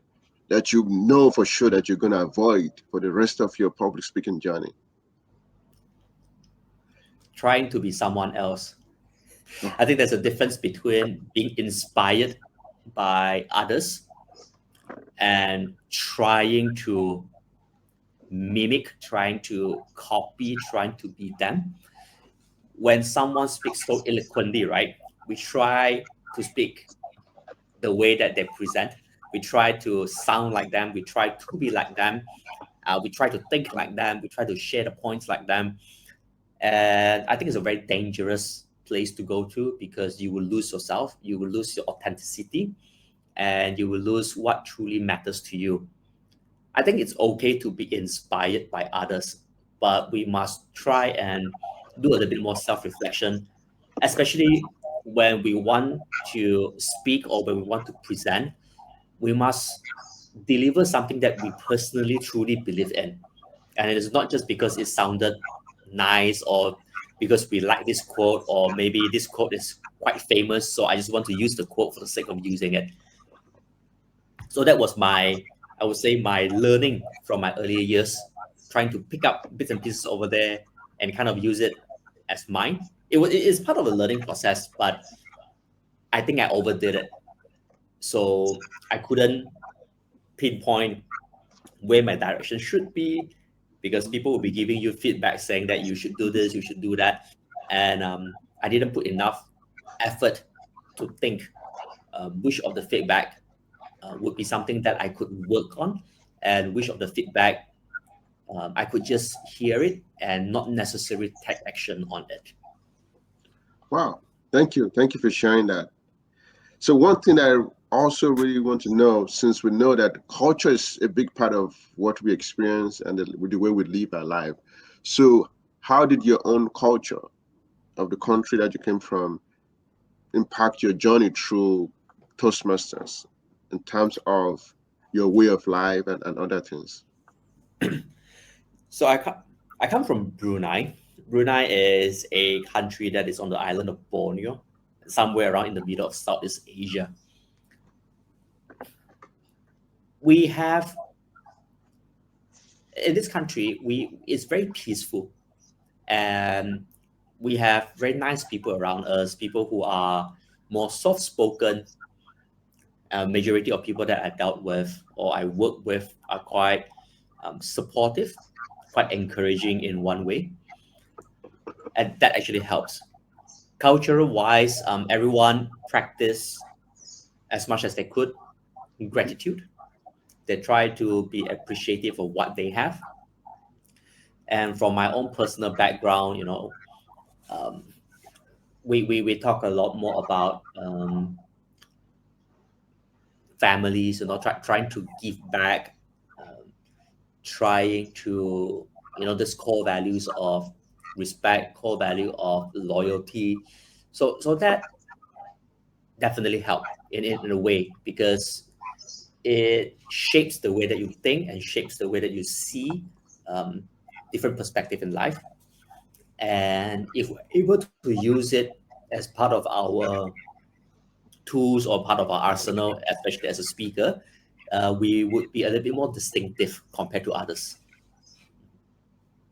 that you know for sure that you're going to avoid for the rest of your public speaking journey? Trying to be someone else. Oh, I think there's a difference between being inspired by others and trying to mimic, trying to copy, trying to be them. When someone speaks so eloquently, right, we try to speak the way that they present. We try to sound like them. We try to be like them. We try to think like them. We try to share the points like them. And I think it's a very dangerous place to go to because you will lose yourself, you will lose your authenticity, and you will lose what truly matters to you. I think it's okay to be inspired by others, but we must try and do a little bit more self reflection, especially when we want to speak or when we want to present. We must deliver something that we personally truly believe in. And it is not just because it sounded nice or because we like this quote, or maybe this quote is quite famous, so I just want to use the quote for the sake of using it. So that was my, I would say, my learning from my earlier years, trying to pick up bits and pieces over there and kind of use it as mine. It is part of a learning process, but I think I overdid it. So I couldn't pinpoint where my direction should be because people will be giving you feedback saying that you should do this, you should do that. And I didn't put enough effort to think which of the feedback would be something that I could work on, and which of the feedback I could just hear it and not necessarily take action on it. wow. Thank you. Thank you for sharing that. So one thing I also really want to know, since we know that culture is a big part of what we experience and the way we live our life. So how did your own culture of the country that you came from impact your journey through Toastmasters in terms of your way of life and other things? So I come from Brunei. Brunei is a country that is on the island of Borneo, somewhere around in the middle of Southeast Asia. We have in this country, we it's very peaceful, and we have very nice people around us, people who are more soft spoken. Majority of people that I dealt with or I work with are quite supportive, quite encouraging in one way, and that actually helps. Cultural wise, everyone practice as much as they could gratitude. They try to be appreciative of what they have. And from my own personal background, um, we talk a lot more about families, trying to give back, um, trying to, this core values of respect, core value of loyalty. So that definitely help in a way because it shapes the way that you think and shapes the way that you see um, different perspective in life. And if we're able to use it as part of our tools or part of our arsenal, especially as a speaker, we would be a little bit more distinctive compared to others.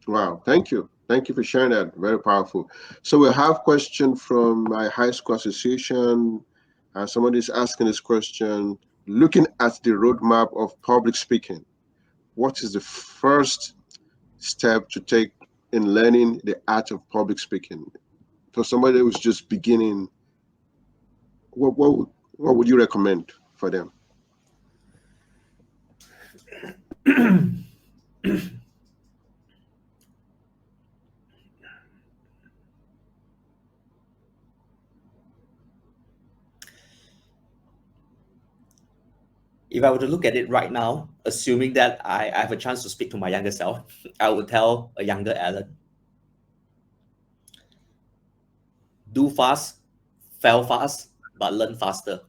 Wow, thank you. Thank you for sharing that. Very powerful. So we have question from my high school association. Somebody's asking this question. Looking at the roadmap of public speaking, what is the first step to take in learning the art of public speaking? For somebody who's just beginning, what would you recommend for them? If I were to look at it right now, assuming that I have a chance to speak to my younger self, I would tell a younger Alan, do fast, fail fast, but learn faster.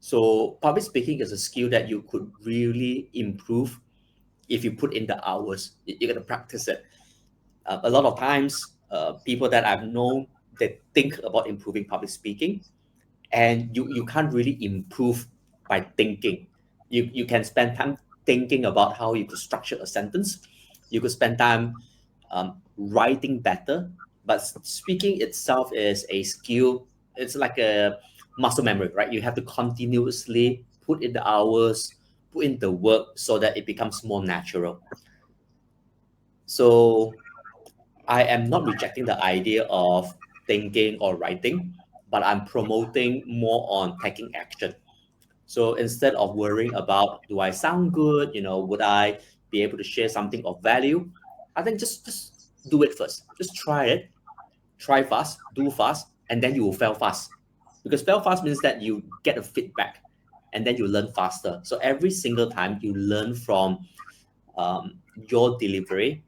So public speaking is a skill that you could really improve if you put in the hours. You're gonna practice it. A lot of times, people that I've known, they think about improving public speaking, and you can't really improve by thinking. You can spend time thinking about how you could structure a sentence. You could spend time writing better, but speaking itself is a skill. It's like a muscle memory, right? You have to continuously put in the hours, put in the work so that it becomes more natural. So I am not rejecting the idea of thinking or writing, but I'm promoting more on taking action. So instead of worrying about, do I sound good? Would I be able to share something of value? I think just do it first. Just try it. Try fast, do fast, and then you will fail fast. Because fail fast means that you get a feedback, and then you learn faster. So every single time you learn from your delivery,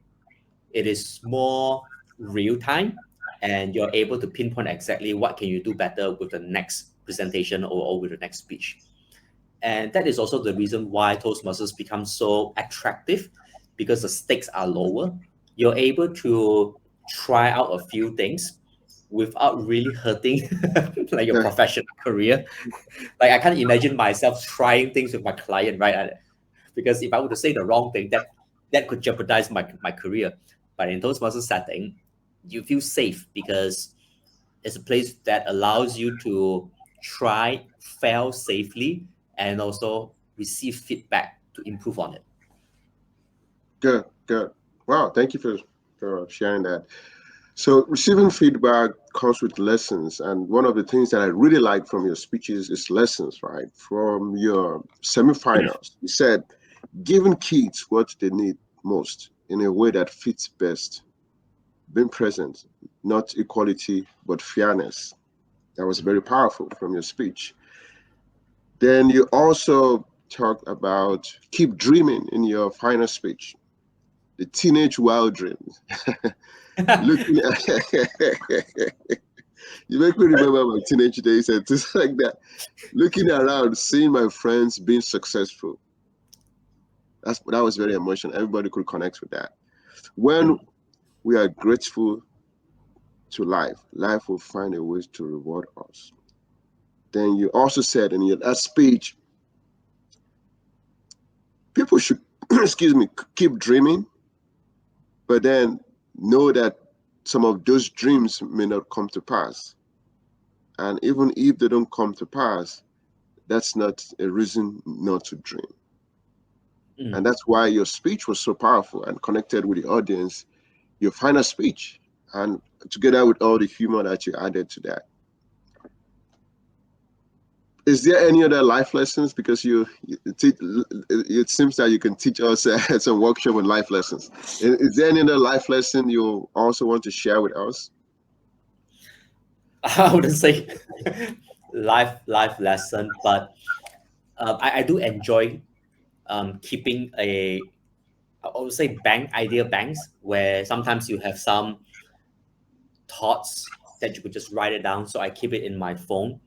it is more real time, and you're able to pinpoint exactly what can you do better with the next presentation, or with the next speech. And that is also the reason why Toastmasters become so attractive, because the stakes are lower. You're able to try out a few things without really hurting like your Yeah, professional career. Like I can't imagine myself trying things with my client, right? Because if I were to say the wrong thing, that could jeopardize my career. But in Toastmasters setting, you feel safe because it's a place that allows you to try, fail safely, and also receive feedback to improve on it. good, good. Wow, thank you for sharing that. So receiving feedback comes with lessons, and one of the things that I really like from your speeches is lessons, right? From your semifinals, you said giving kids what they need most in a way that fits best, being present, not equality but fairness. That was very powerful from your speech. Then you also talked about keep dreaming in your final speech, the teenage wild dreams. Looking at you make me remember my teenage days and things like that. Looking around, seeing my friends being successful. That was very emotional. Everybody could connect with that. When we are grateful to life, life will find a way to reward us. Then you also said in your last speech, people should, excuse me, keep dreaming, but then know that some of those dreams may not come to pass. And even if they don't come to pass, that's not a reason not to dream. And Mm. that's why your speech was so powerful and connected with the audience, your final speech, and together with all the humor that you added to that. Is there any other life lessons? Because it seems that you can teach us some workshop on life lessons. Is there any other life lesson you also want to share with us? I wouldn't say life lesson, but I do enjoy keeping I would say idea banks, where sometimes you have some thoughts that you could just write it down. So I keep it in my phone.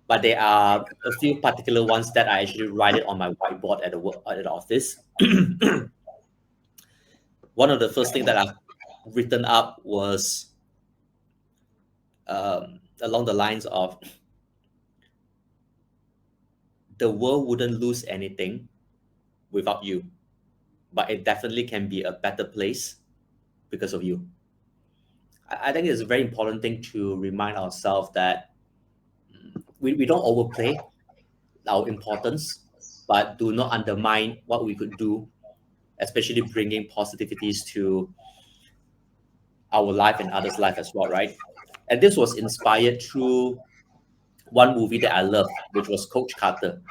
But there are a few particular ones that I actually write it on my whiteboard at the work at the office. One of the first thing that I've written up was along the lines of, the world wouldn't lose anything without you, but it definitely can be a better place because of you. I think it's a very important thing to remind ourselves that we don't overplay our importance, but do not undermine what we could do, especially bringing positivities to our life and others' life as well, right? And this was inspired through one movie that I love, which was Coach Carter,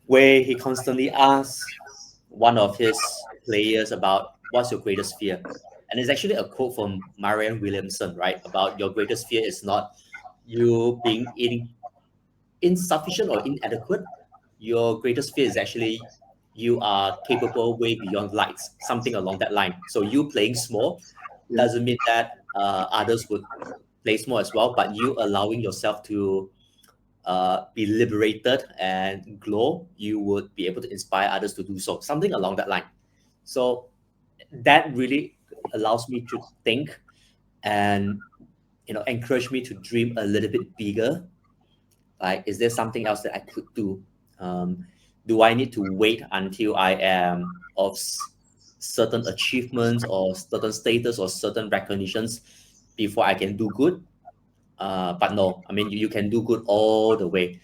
where he constantly asks one of his players about what's your greatest fear. And it's actually a quote from Marianne Williamson, right? About your greatest fear is not you being insufficient or inadequate, your greatest fear is actually you are capable way beyond lights, something along that line. So you playing small Yeah. doesn't mean that others would play small as well, but you allowing yourself to be liberated and glow, you would be able to inspire others to do so, something along that line. So that really allows me to think and encourage me to dream a little bit bigger. Like, is there something else that I could do? um, do I need to wait until I am of certain achievements or certain status or certain recognitions before I can do good? But no, I mean, you can do good all the way.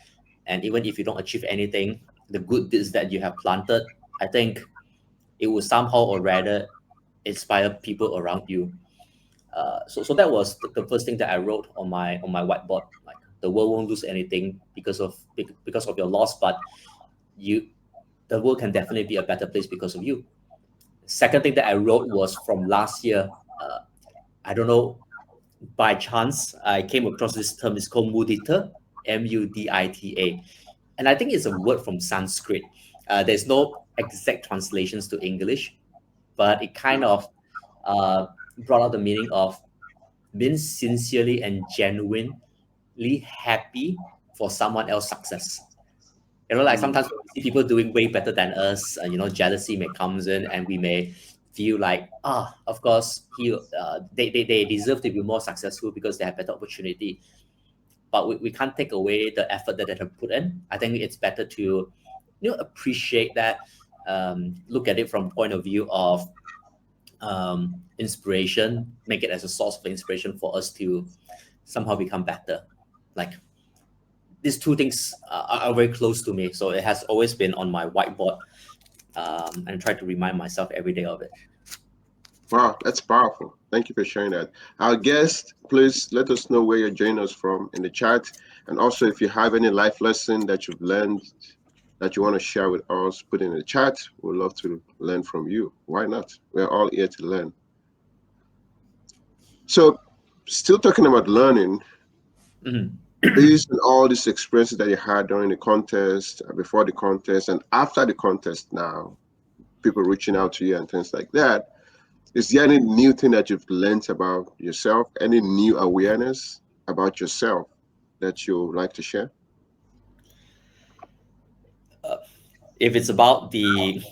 And even if you don't achieve anything, the good deeds that you have planted, I think it will somehow or rather inspire people around you. So that was the first thing that I wrote on my whiteboard. Like, the world won't lose anything because of your loss, but you the world can definitely be a better place because of you. Second thing that I wrote was from last year. I don't know, by chance I came across this term. It's called mudita, Mudita, and I think it's a word from Sanskrit. There's no exact translations to English, but it kind of brought out the meaning of being sincerely and genuinely happy for someone else's success. Like Mm. sometimes when we see people doing way better than us, jealousy may comes in, and we may feel like, of course, they deserve to be more successful because they have better opportunity. But we can't take away the effort that they have put in. I think it's better to, appreciate that, look at it from point of view of inspiration, make it as a source of inspiration for us to somehow become better. Like, these two things are very close to me, so it has always been on my whiteboard, and try to remind myself every day of it. Wow, that's powerful. Thank you for sharing that. Our guest, please let us know where you're joining us from in the chat. And also, if you have any life lesson that you've learned that you want to share with us, put in the chat. We'd love to learn from you. Why not? We're all here to learn. So, still talking about learning, Mhm. based on all these experiences that you had during the contest, before the contest, and after the contest now, people reaching out to you and things like that. Is there any new thing that you've learned about yourself? Any new awareness about yourself that you would like to share? If it's about the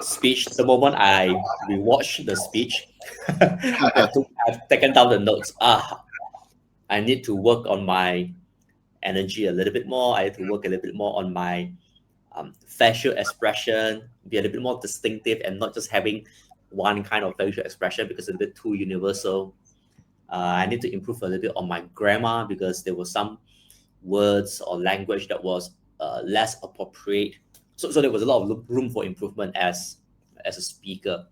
speech, the moment I rewatch the speech, I've taken down the notes. I need to work on my energy a little bit more. I need to work a little bit more on my facial expression, be a little bit more distinctive, and not just having one kind of facial expression because it's a bit too universal. I need to improve a little bit on my grammar because there were some words or language that was less appropriate. So there was a lot of room for improvement as a speaker.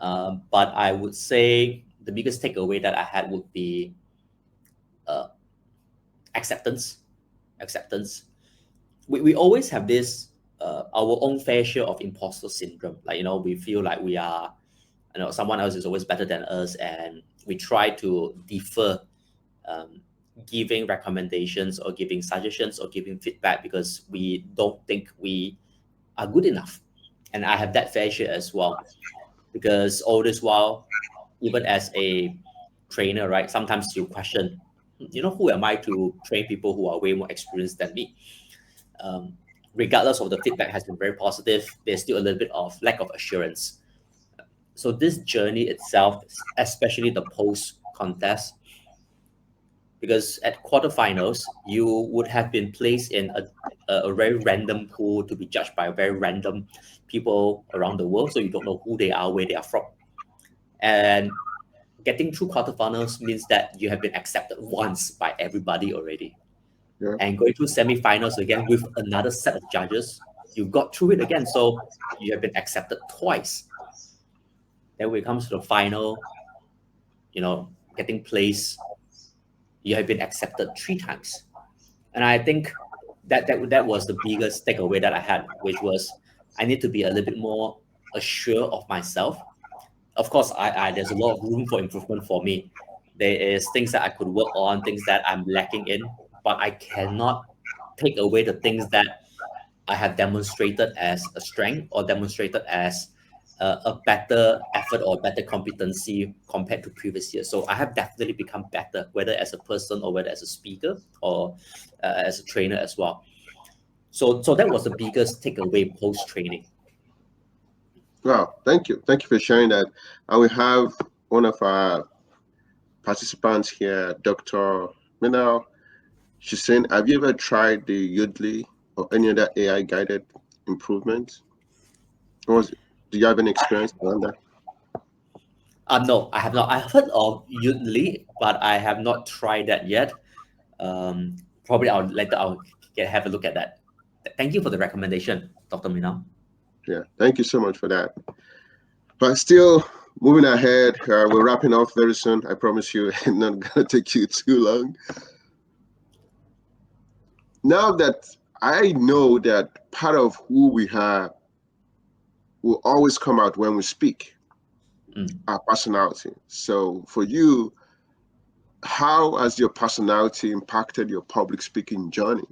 But I would say the biggest takeaway that I had would be uh, acceptance. Acceptance. We always have this our own fair share of imposter syndrome. Like, we feel like we are, someone else is always better than us, and we try to defer um, giving recommendations or giving suggestions or giving feedback because we don't think we are good enough. And I have that fair share as well, because all this while, even as a trainer, right, sometimes you question, who am I to train people who are way more experienced than me? um, Regardless of the feedback has been very positive, there's still a little bit of lack of assurance. So this journey itself, especially the post contest, because at quarterfinals you would have been placed in a very random pool to be judged by very random people around the world, so you don't know who they are, where they are from. And getting through quarterfinals means that you have been accepted once by everybody already, Yeah. and going through semifinals again with another set of judges, you got through it again, so you have been accepted twice. Then when it comes to the final, getting placed, you have been accepted three times. And I think that was the biggest takeaway that I had, which was I need to be a little bit more assured of myself. Of course, I there's a lot of room for improvement for me. There is things that I could work on, things that I'm lacking in, but I cannot take away the things that I have demonstrated as a strength or demonstrated as a better effort or better competency compared to previous years. So I have definitely become better, whether as a person or whether as a speaker or as a trainer as well. So that was the biggest takeaway post training. Wow, thank you for sharing that. And we have one of our participants here, Dr. Minal. She's saying, have you ever tried the Udly or any other AI guided improvements? Do you have any experience on that? No, I have not. I heard of Udly, but I have not tried that yet. Um, Probably I'll have a look at that. Thank you for the recommendation, Dr. Mina. Yeah, thank you so much for that. But still, moving ahead, we're wrapping off very soon. I promise you, it's not gonna take you too long. Now that I know that part of who we are will always come out when we speak, our personality. So for you, how has your personality impacted your public speaking journey?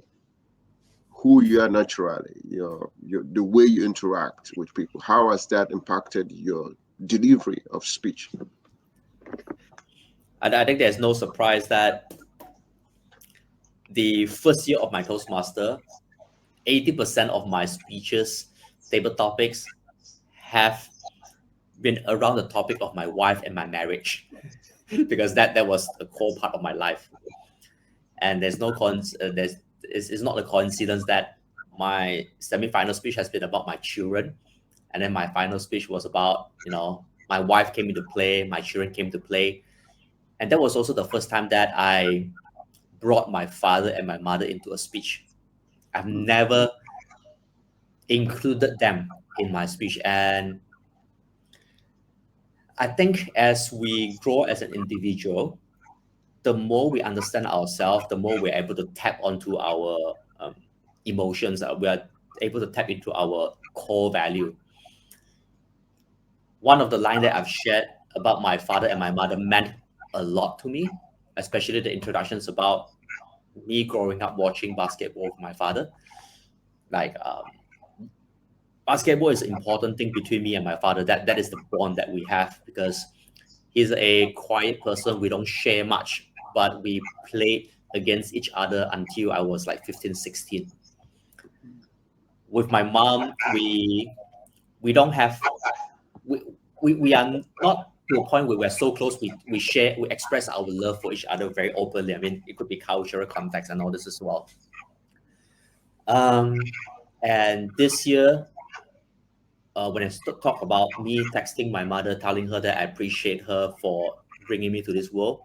Who you are naturally, the way you interact with people. How has that impacted your delivery of speech? I think there's no surprise that the first year of my Toastmaster, 80% of my speeches, table topics, have been around the topic of my wife and my marriage, because that was a core part of my life. And there's no there's it's not a coincidence that my semi-final speech has been about my children, and then my final speech was about my wife came into play, my children came to play, and that was also the first time that I brought my father and my mother into a speech. I've never included them in my speech. And I think as we grow as an individual, the more we understand ourselves, the more we're able to tap onto our emotions. We are able to tap into our core value. One of the lines that I've shared about my father and my mother meant a lot to me, especially the introductions about me growing up watching basketball with my father. Like basketball is an important thing between me and my father. That is the bond that we have, because he's a quiet person. We don't share much, but we played against each other until I was like 15, 16. With my mom, we don't have we, we are not to a point where we're so close. We express our love for each other very openly. I mean, it could be cultural context and all this as well. And this year, when I talk about me texting my mother, telling her that I appreciate her for bringing me to this world,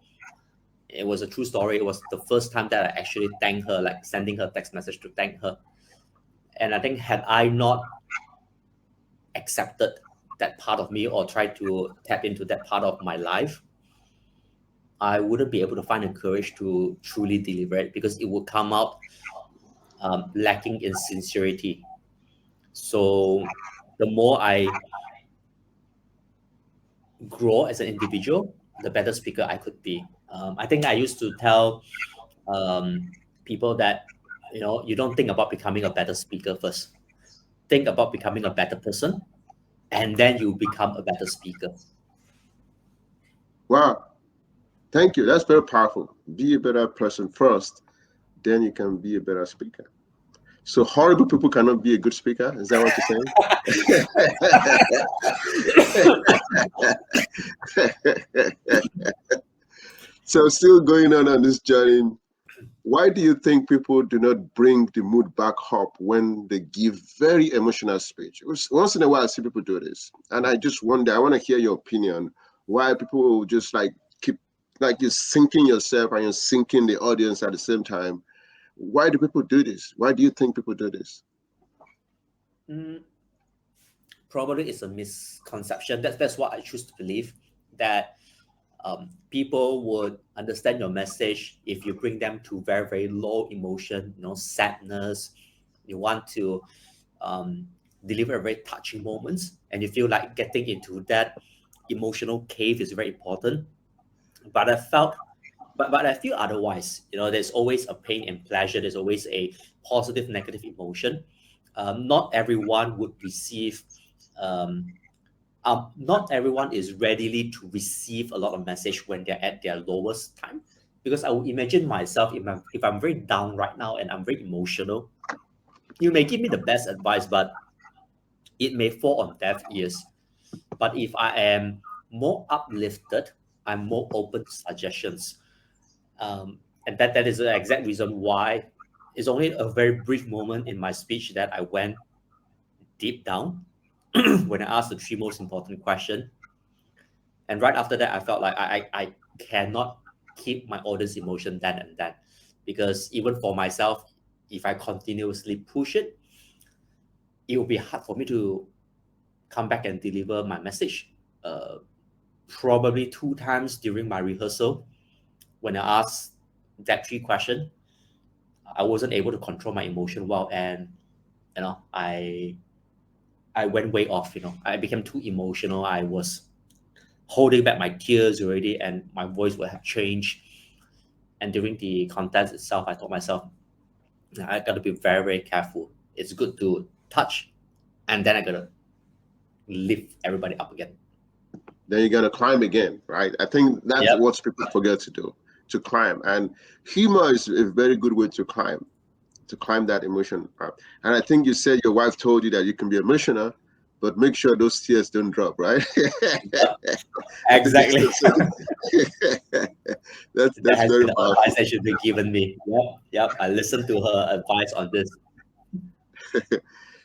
it was a true story. It was the first time that I actually thanked her, like sending her text message to thank her. And I think had I not accepted that part of me or tried to tap into that part of my life, I wouldn't be able to find the courage to truly deliver it, because it would come out lacking in sincerity. So the more I grow as an individual, the better speaker I could be. I think I used to tell people that you don't think about becoming a better speaker first. Think about becoming a better person, and then you become a better speaker. Wow, thank you. That's very powerful. Be a better person first, then you can be a better speaker. So horrible people cannot be a good speaker. Is that what you're saying? So still going on this journey, why do you think people do not bring the mood back up when they give very emotional speech? Once in a while, I see people do this, and I just wonder. I want to hear your opinion. Why people just like keep like you're sinking yourself and you're sinking the audience at the same time? Why do people do this? Why do you think people do this? Probably it's a misconception. That's what I choose to believe, that people would understand your message if you bring them to very, very low emotion, sadness. You want to deliver a very touching moments, and you feel like getting into that emotional cave is very important. But but I feel otherwise. There's always a pain and pleasure. There's always a positive, negative emotion. not everyone would receive. Um, Not everyone is readily to receive a lot of message when they're at their lowest time, because I would imagine myself, if I'm very down right now and I'm very emotional, you may give me the best advice, but it may fall on deaf ears. But if I am more uplifted, I'm more open to suggestions. And that is the exact reason why it's only a very brief moment in my speech that I went deep down when I asked the three most important questions. And right after that, I felt like I cannot keep my audience emotion then and then. Because even for myself, if I continuously push it, it will be hard for me to come back and deliver my message. Uh, Probably two times during my rehearsal, when I asked that three question, I wasn't able to control my emotion well, and I went way off. I became too emotional. I was holding back my tears already, and my voice would have changed. And during the contest itself, I told myself, I got to be very, very careful. It's good to touch, and then I got to lift everybody up again. Then you're gonna climb again, right? I think that's Yep. what people forget to do, to climb. And humor is a very good way to climb that emotion up. And I think you said your wife told you that you can be emotional, but make sure those tears don't drop, right? Yep. I think Exactly. That that's has very been the powerful. advice that should be given me. Yep. Yep. I listened to her advice on this.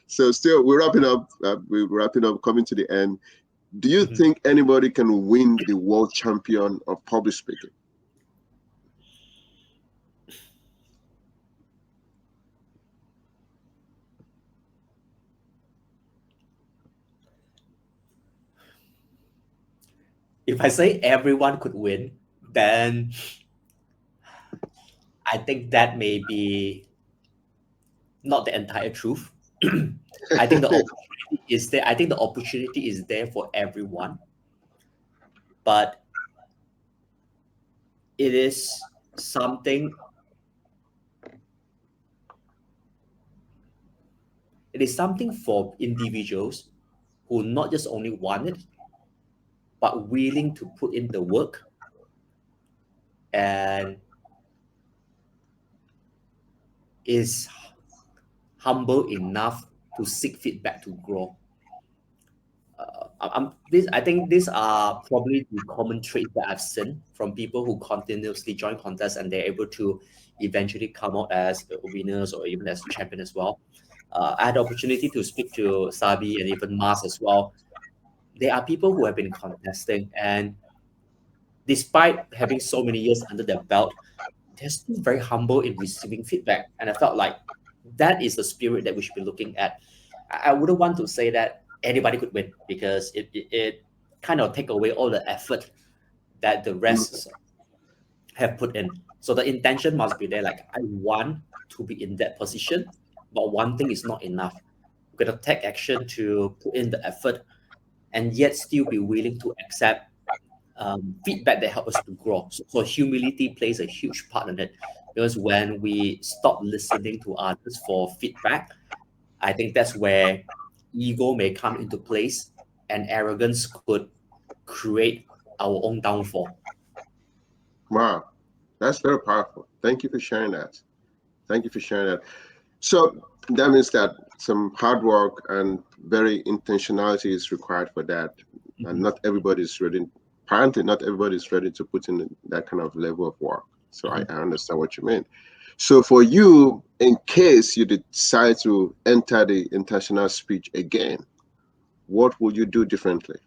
So still, we're wrapping up. We're wrapping up, coming to the end. Do you Mhm. think anybody can win the world champion of public speaking? If I say everyone could win, then I think that may be not the entire truth. I think the opportunity is there. I think the opportunity is there for everyone, but it is something. It is something for individuals who not just only want it, but willing to put in the work and is humble enough to seek feedback to grow. I think these are probably the common traits that I've seen from people who continuously join contests and they're able to eventually come out as winners or even as champion as well. I had the opportunity to speak to Sabi and even Mars as well. They are people who have been contesting, and despite having so many years under their belt, they're still very humble in receiving feedback. And I felt like that is the spirit that we should be looking at. I wouldn't want to say that anybody could win, because it kind of take away all the effort that the rest have put in. So the intention must be there. Like, I want to be in that position, but one thing is not enough. We're gonna take action to put in the effort, and yet still be willing to accept feedback that help us to grow. So humility plays a huge part in it, because when we stop listening to others for feedback, I think that's where ego may come into place, and arrogance could create our own downfall. Wow, that's very powerful. Thank you for sharing that. Thank you for sharing that. So that means that some hard work and very intentionality is required for that. And Mhm, not everybody is ready. Apparently, not everybody is ready to put in that kind of level of work. So I, mhm. I understand what you mean. So for you, in case you decide to enter the international speech again, what would you do differently?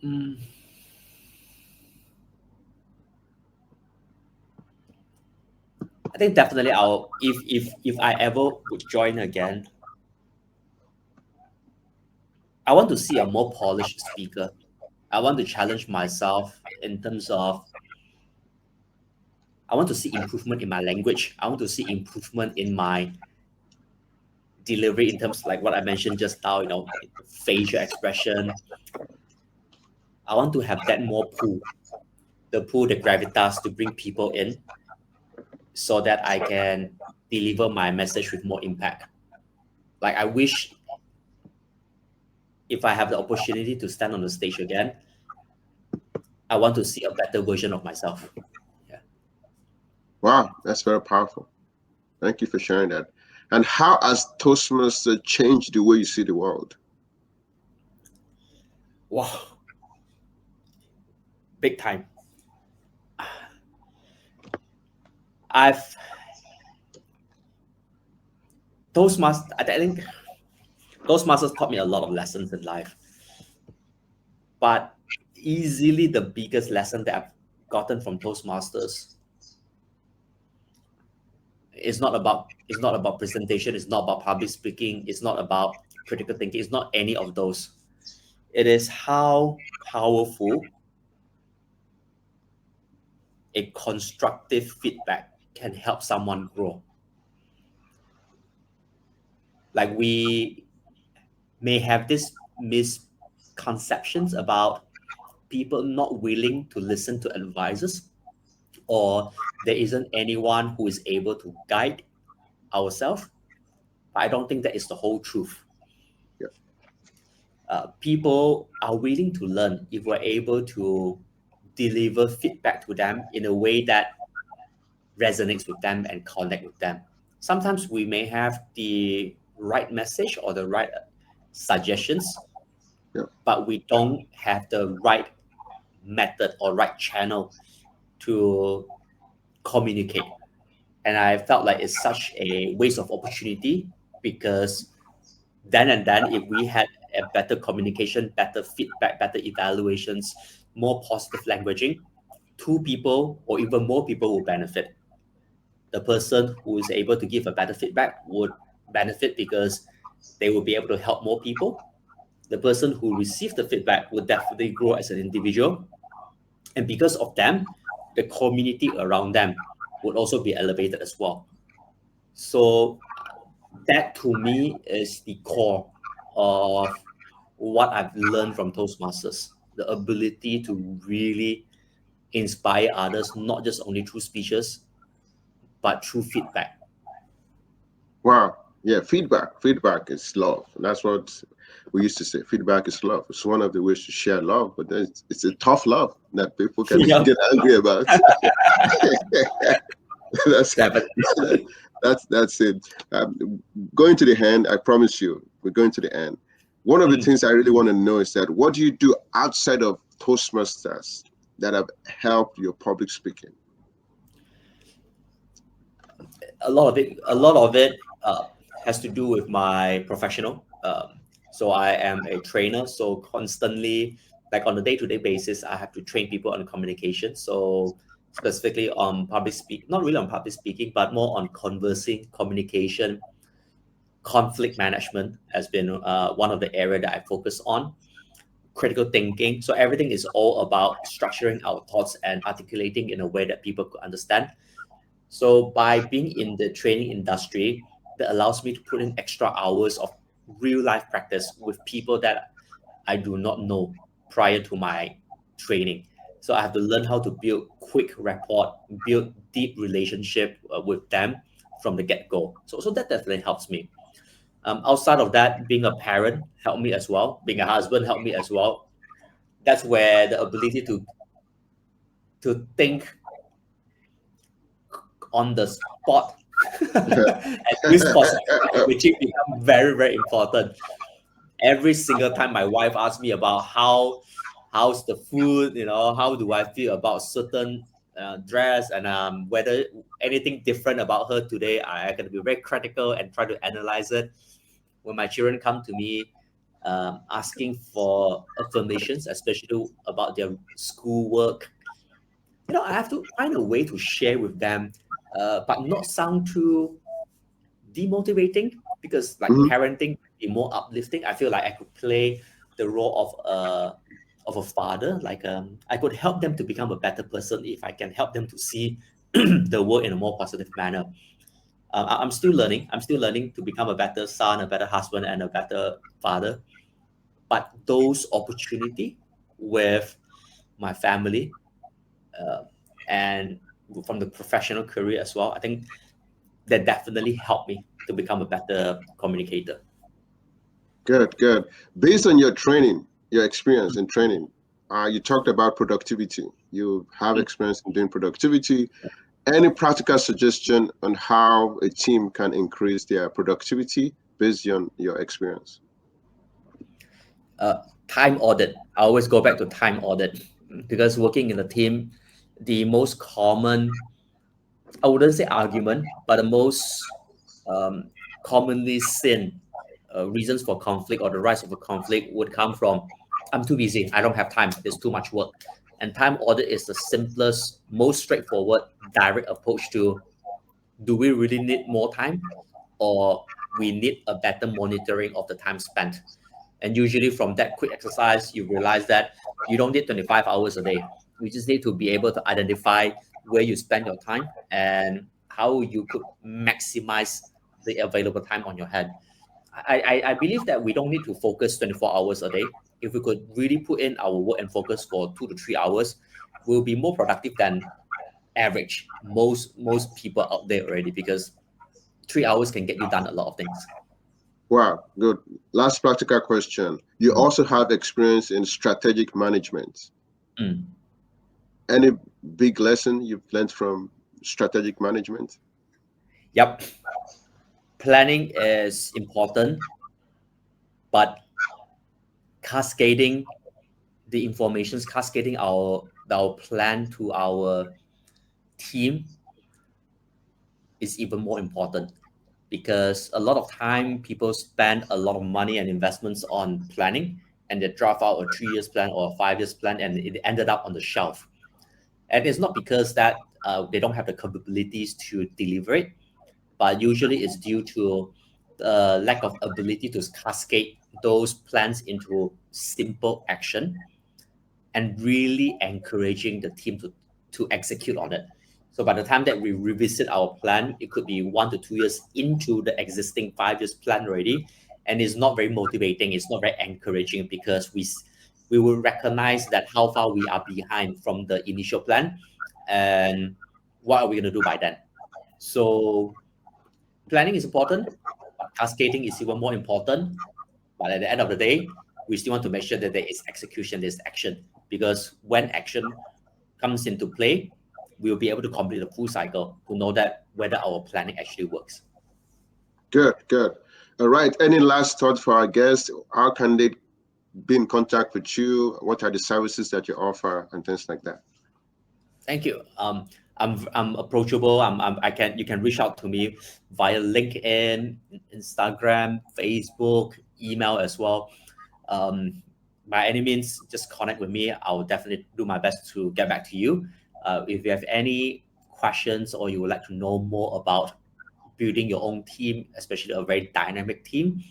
Mm, I think definitely I'll if I ever would join again, I want to see a more polished speaker. I want to challenge myself in terms of I want to see improvement in my language. I want to see improvement in my delivery in terms like what I mentioned just now, facial expression. I want to have that more pull, the pull, the gravitas to bring people in. so that I can deliver my message with more impact. Like I wish if I have the opportunity to stand on the stage again, I want to see a better version of myself. Yeah. Wow, that's very powerful. Thank you for sharing that. And how has Toastmaster changed the way you see the world? Wow. Big time. I've Toastmasters, I think Toastmasters taught me a lot of lessons in life. But easily the biggest lesson that I've gotten from Toastmasters is not about presentation, it's not about public speaking, it's not about critical thinking, it's not any of those. It is how powerful a constructive feedback can help someone grow. Like we may have these misconceptions about people not willing to listen to advisors, or there isn't anyone who is able to guide ourselves. But I don't think that is the whole truth. Yeah. People are willing to learn if we're able to deliver feedback to them in a way that resonates with them and connect with them. Sometimes we may have the right message or the right suggestions, Yeah. but we don't have the right method or right channel to communicate. And I felt like it's such a waste of opportunity, because then and then, if we had a better communication, better feedback, better evaluations, more positive languaging, two people or even more people will benefit. The person who is able to give a better feedback would benefit because they will be able to help more people. The person who received the feedback would definitely grow as an individual. And because of them, the community around them would also be elevated as well. So that to me is the core of what I've learned from Toastmasters, the ability to really inspire others, not just only through speeches, but through feedback. Wow. Yeah, feedback. Feedback is love. And that's what we used to say. Feedback is love. It's one of the ways to share love, but then it's a tough love that people can Yeah, get angry about. that's definitely. that's it. Going to the end, I promise you, we're going to the end. One of the Mm. things I really want to know is that what do you do outside of Toastmasters that have helped your public speaking? A lot of it has to do with my professional. So I am a trainer. So constantly, like on a day-to-day basis, I have to train people on communication. So specifically on not really on public speaking, but more on conversing, communication, conflict management has been one of the area that I focus on. Critical thinking. So everything is all about structuring our thoughts and articulating in a way that people could understand. So by being in the training industry, that allows me to put in extra hours of real life practice with people that I do not know prior to my training. So I have to learn how to build quick rapport, build deep relationship with them from the get go. So that definitely helps me. Outside of that, being a parent helped me as well. Being a husband helped me as well. That's where the ability to think on the spot and use positive languaging become very, very important. Every single time my wife asks me about how's the food, how do I feel about certain dress, and whether anything different about her today, I can be very critical and try to analyze it. When my children come to me asking for affirmations, especially about their schoolwork, I have to find a way to share with them, but not sound too demotivating, because like Mhm. parenting be more uplifting. I feel like I could play the role of a father. Like I could help them to become a better person if I can help them to see the world in a more positive manner. I'm still learning. I'm still learning to become a better son, a better husband, and a better father. But those opportunity with my family, uh, and from the professional career as well, I think that definitely helped me to become a better communicator. Good, good. Based on your training, your experience in training, you talked about productivity. You have experience in doing productivity. Any practical suggestion on how a team can increase their productivity based on your experience? Time audit. I always go back to time audit because working in a team, the most common, I wouldn't say argument, but the most um, commonly seen reasons for conflict or the rise of a conflict would come from I'm too busy, I don't have time, there's too much work. And time audit is the simplest, most straightforward, direct approach to do we really need more time or we need a better monitoring of the time spent. And usually from that quick exercise, you realize that you don't need 25 hours a day. You just need to be able to identify where you spend your time and how you could maximize the available time on your hand. I believe that we don't need to focus 24 hours a day. If we could really put in our work and focus for 2 to 3 hours, we'll be more productive than average most people out there already because 3 hours can get you done a lot of things. Wow, good. Last practical question. You also have experience in strategic management. Mm. Any big lesson you've learned from strategic management? Yep. Planning is important, but cascading the informations, cascading our plan to our team is even more important because a lot of time people spend a lot of money and investments on planning and they draft out a 3 years plan or a 5 years plan and it ended up on the shelf. And it's not because that they don't have the capabilities to deliver it, but usually it's due to the lack of ability to cascade those plans into simple action and really encouraging the team to execute on it. So by the time that we revisit our plan, it could be 1 to 2 years into the existing 5 years plan already, and it's not very motivating. It's not very encouraging because we will recognize that how far we are behind from the initial plan, and what are we going to do by then? So planning is important, but cascading is even more important. But at the end of the day, we still want to make sure that there is execution, there's action. Because when action comes into play, we'll be able to complete the full cycle to know that whether our planning actually works. Good, good. All right. Any last thoughts for our guests? How can they be in contact with you? What are the services that you offer and things like that? Thank you. I'm approachable. I can you can reach out to me via LinkedIn, Instagram, Facebook, email as well. Um, by any means, just connect with me. I'll definitely do my best to get back to you. If you have any questions or you would like to know more about building your own team, especially a very dynamic team,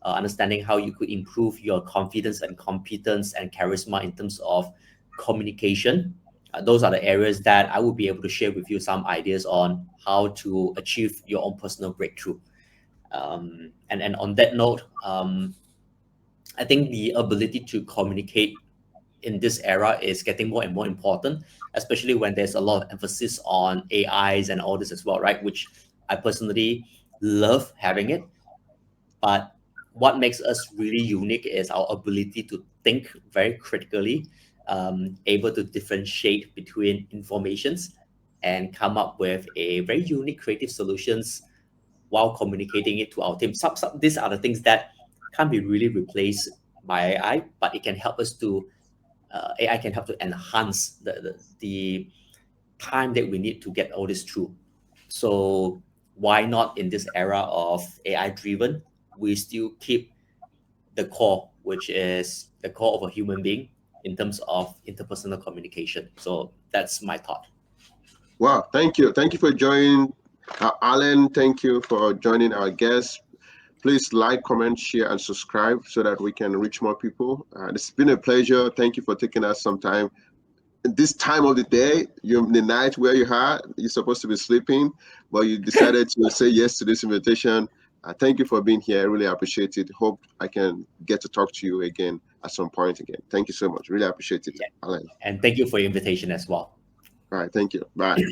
understanding how you could improve your confidence and competence and charisma in terms of communication. Those are the areas that I will be able to share with you some ideas on how to achieve your own personal breakthrough. And on that note, I think the ability to communicate in this era is getting more and more important, especially when there's a lot of emphasis on AIs and all this as well, right? Which I personally love having it. But what makes us really unique is our ability to think very critically, able to differentiate between informations and come up with a very unique creative solutions while communicating it to our team. These are the things that can't be really replaced by AI, but it can help us to AI can help to enhance the time that we need to get all this through. So why not in this era of AI driven, we still keep the core, which is the core of a human being in terms of interpersonal communication. So that's my thought. Wow, thank you. Thank you for joining. Alan, thank you for joining our guests. Please like, comment, share, and subscribe so that we can reach more people. It's been a pleasure. Thank you for taking us some time. This time of the day, you're in the night where you're supposed to be sleeping, but you decided to say yes to this invitation. Thank you for being here. I really appreciate it. Hope I can get to talk to you again at some point again. Thank you so much. Really appreciate it, Yeah. Alan. And thank you for your invitation as well. All right. Thank you. Bye.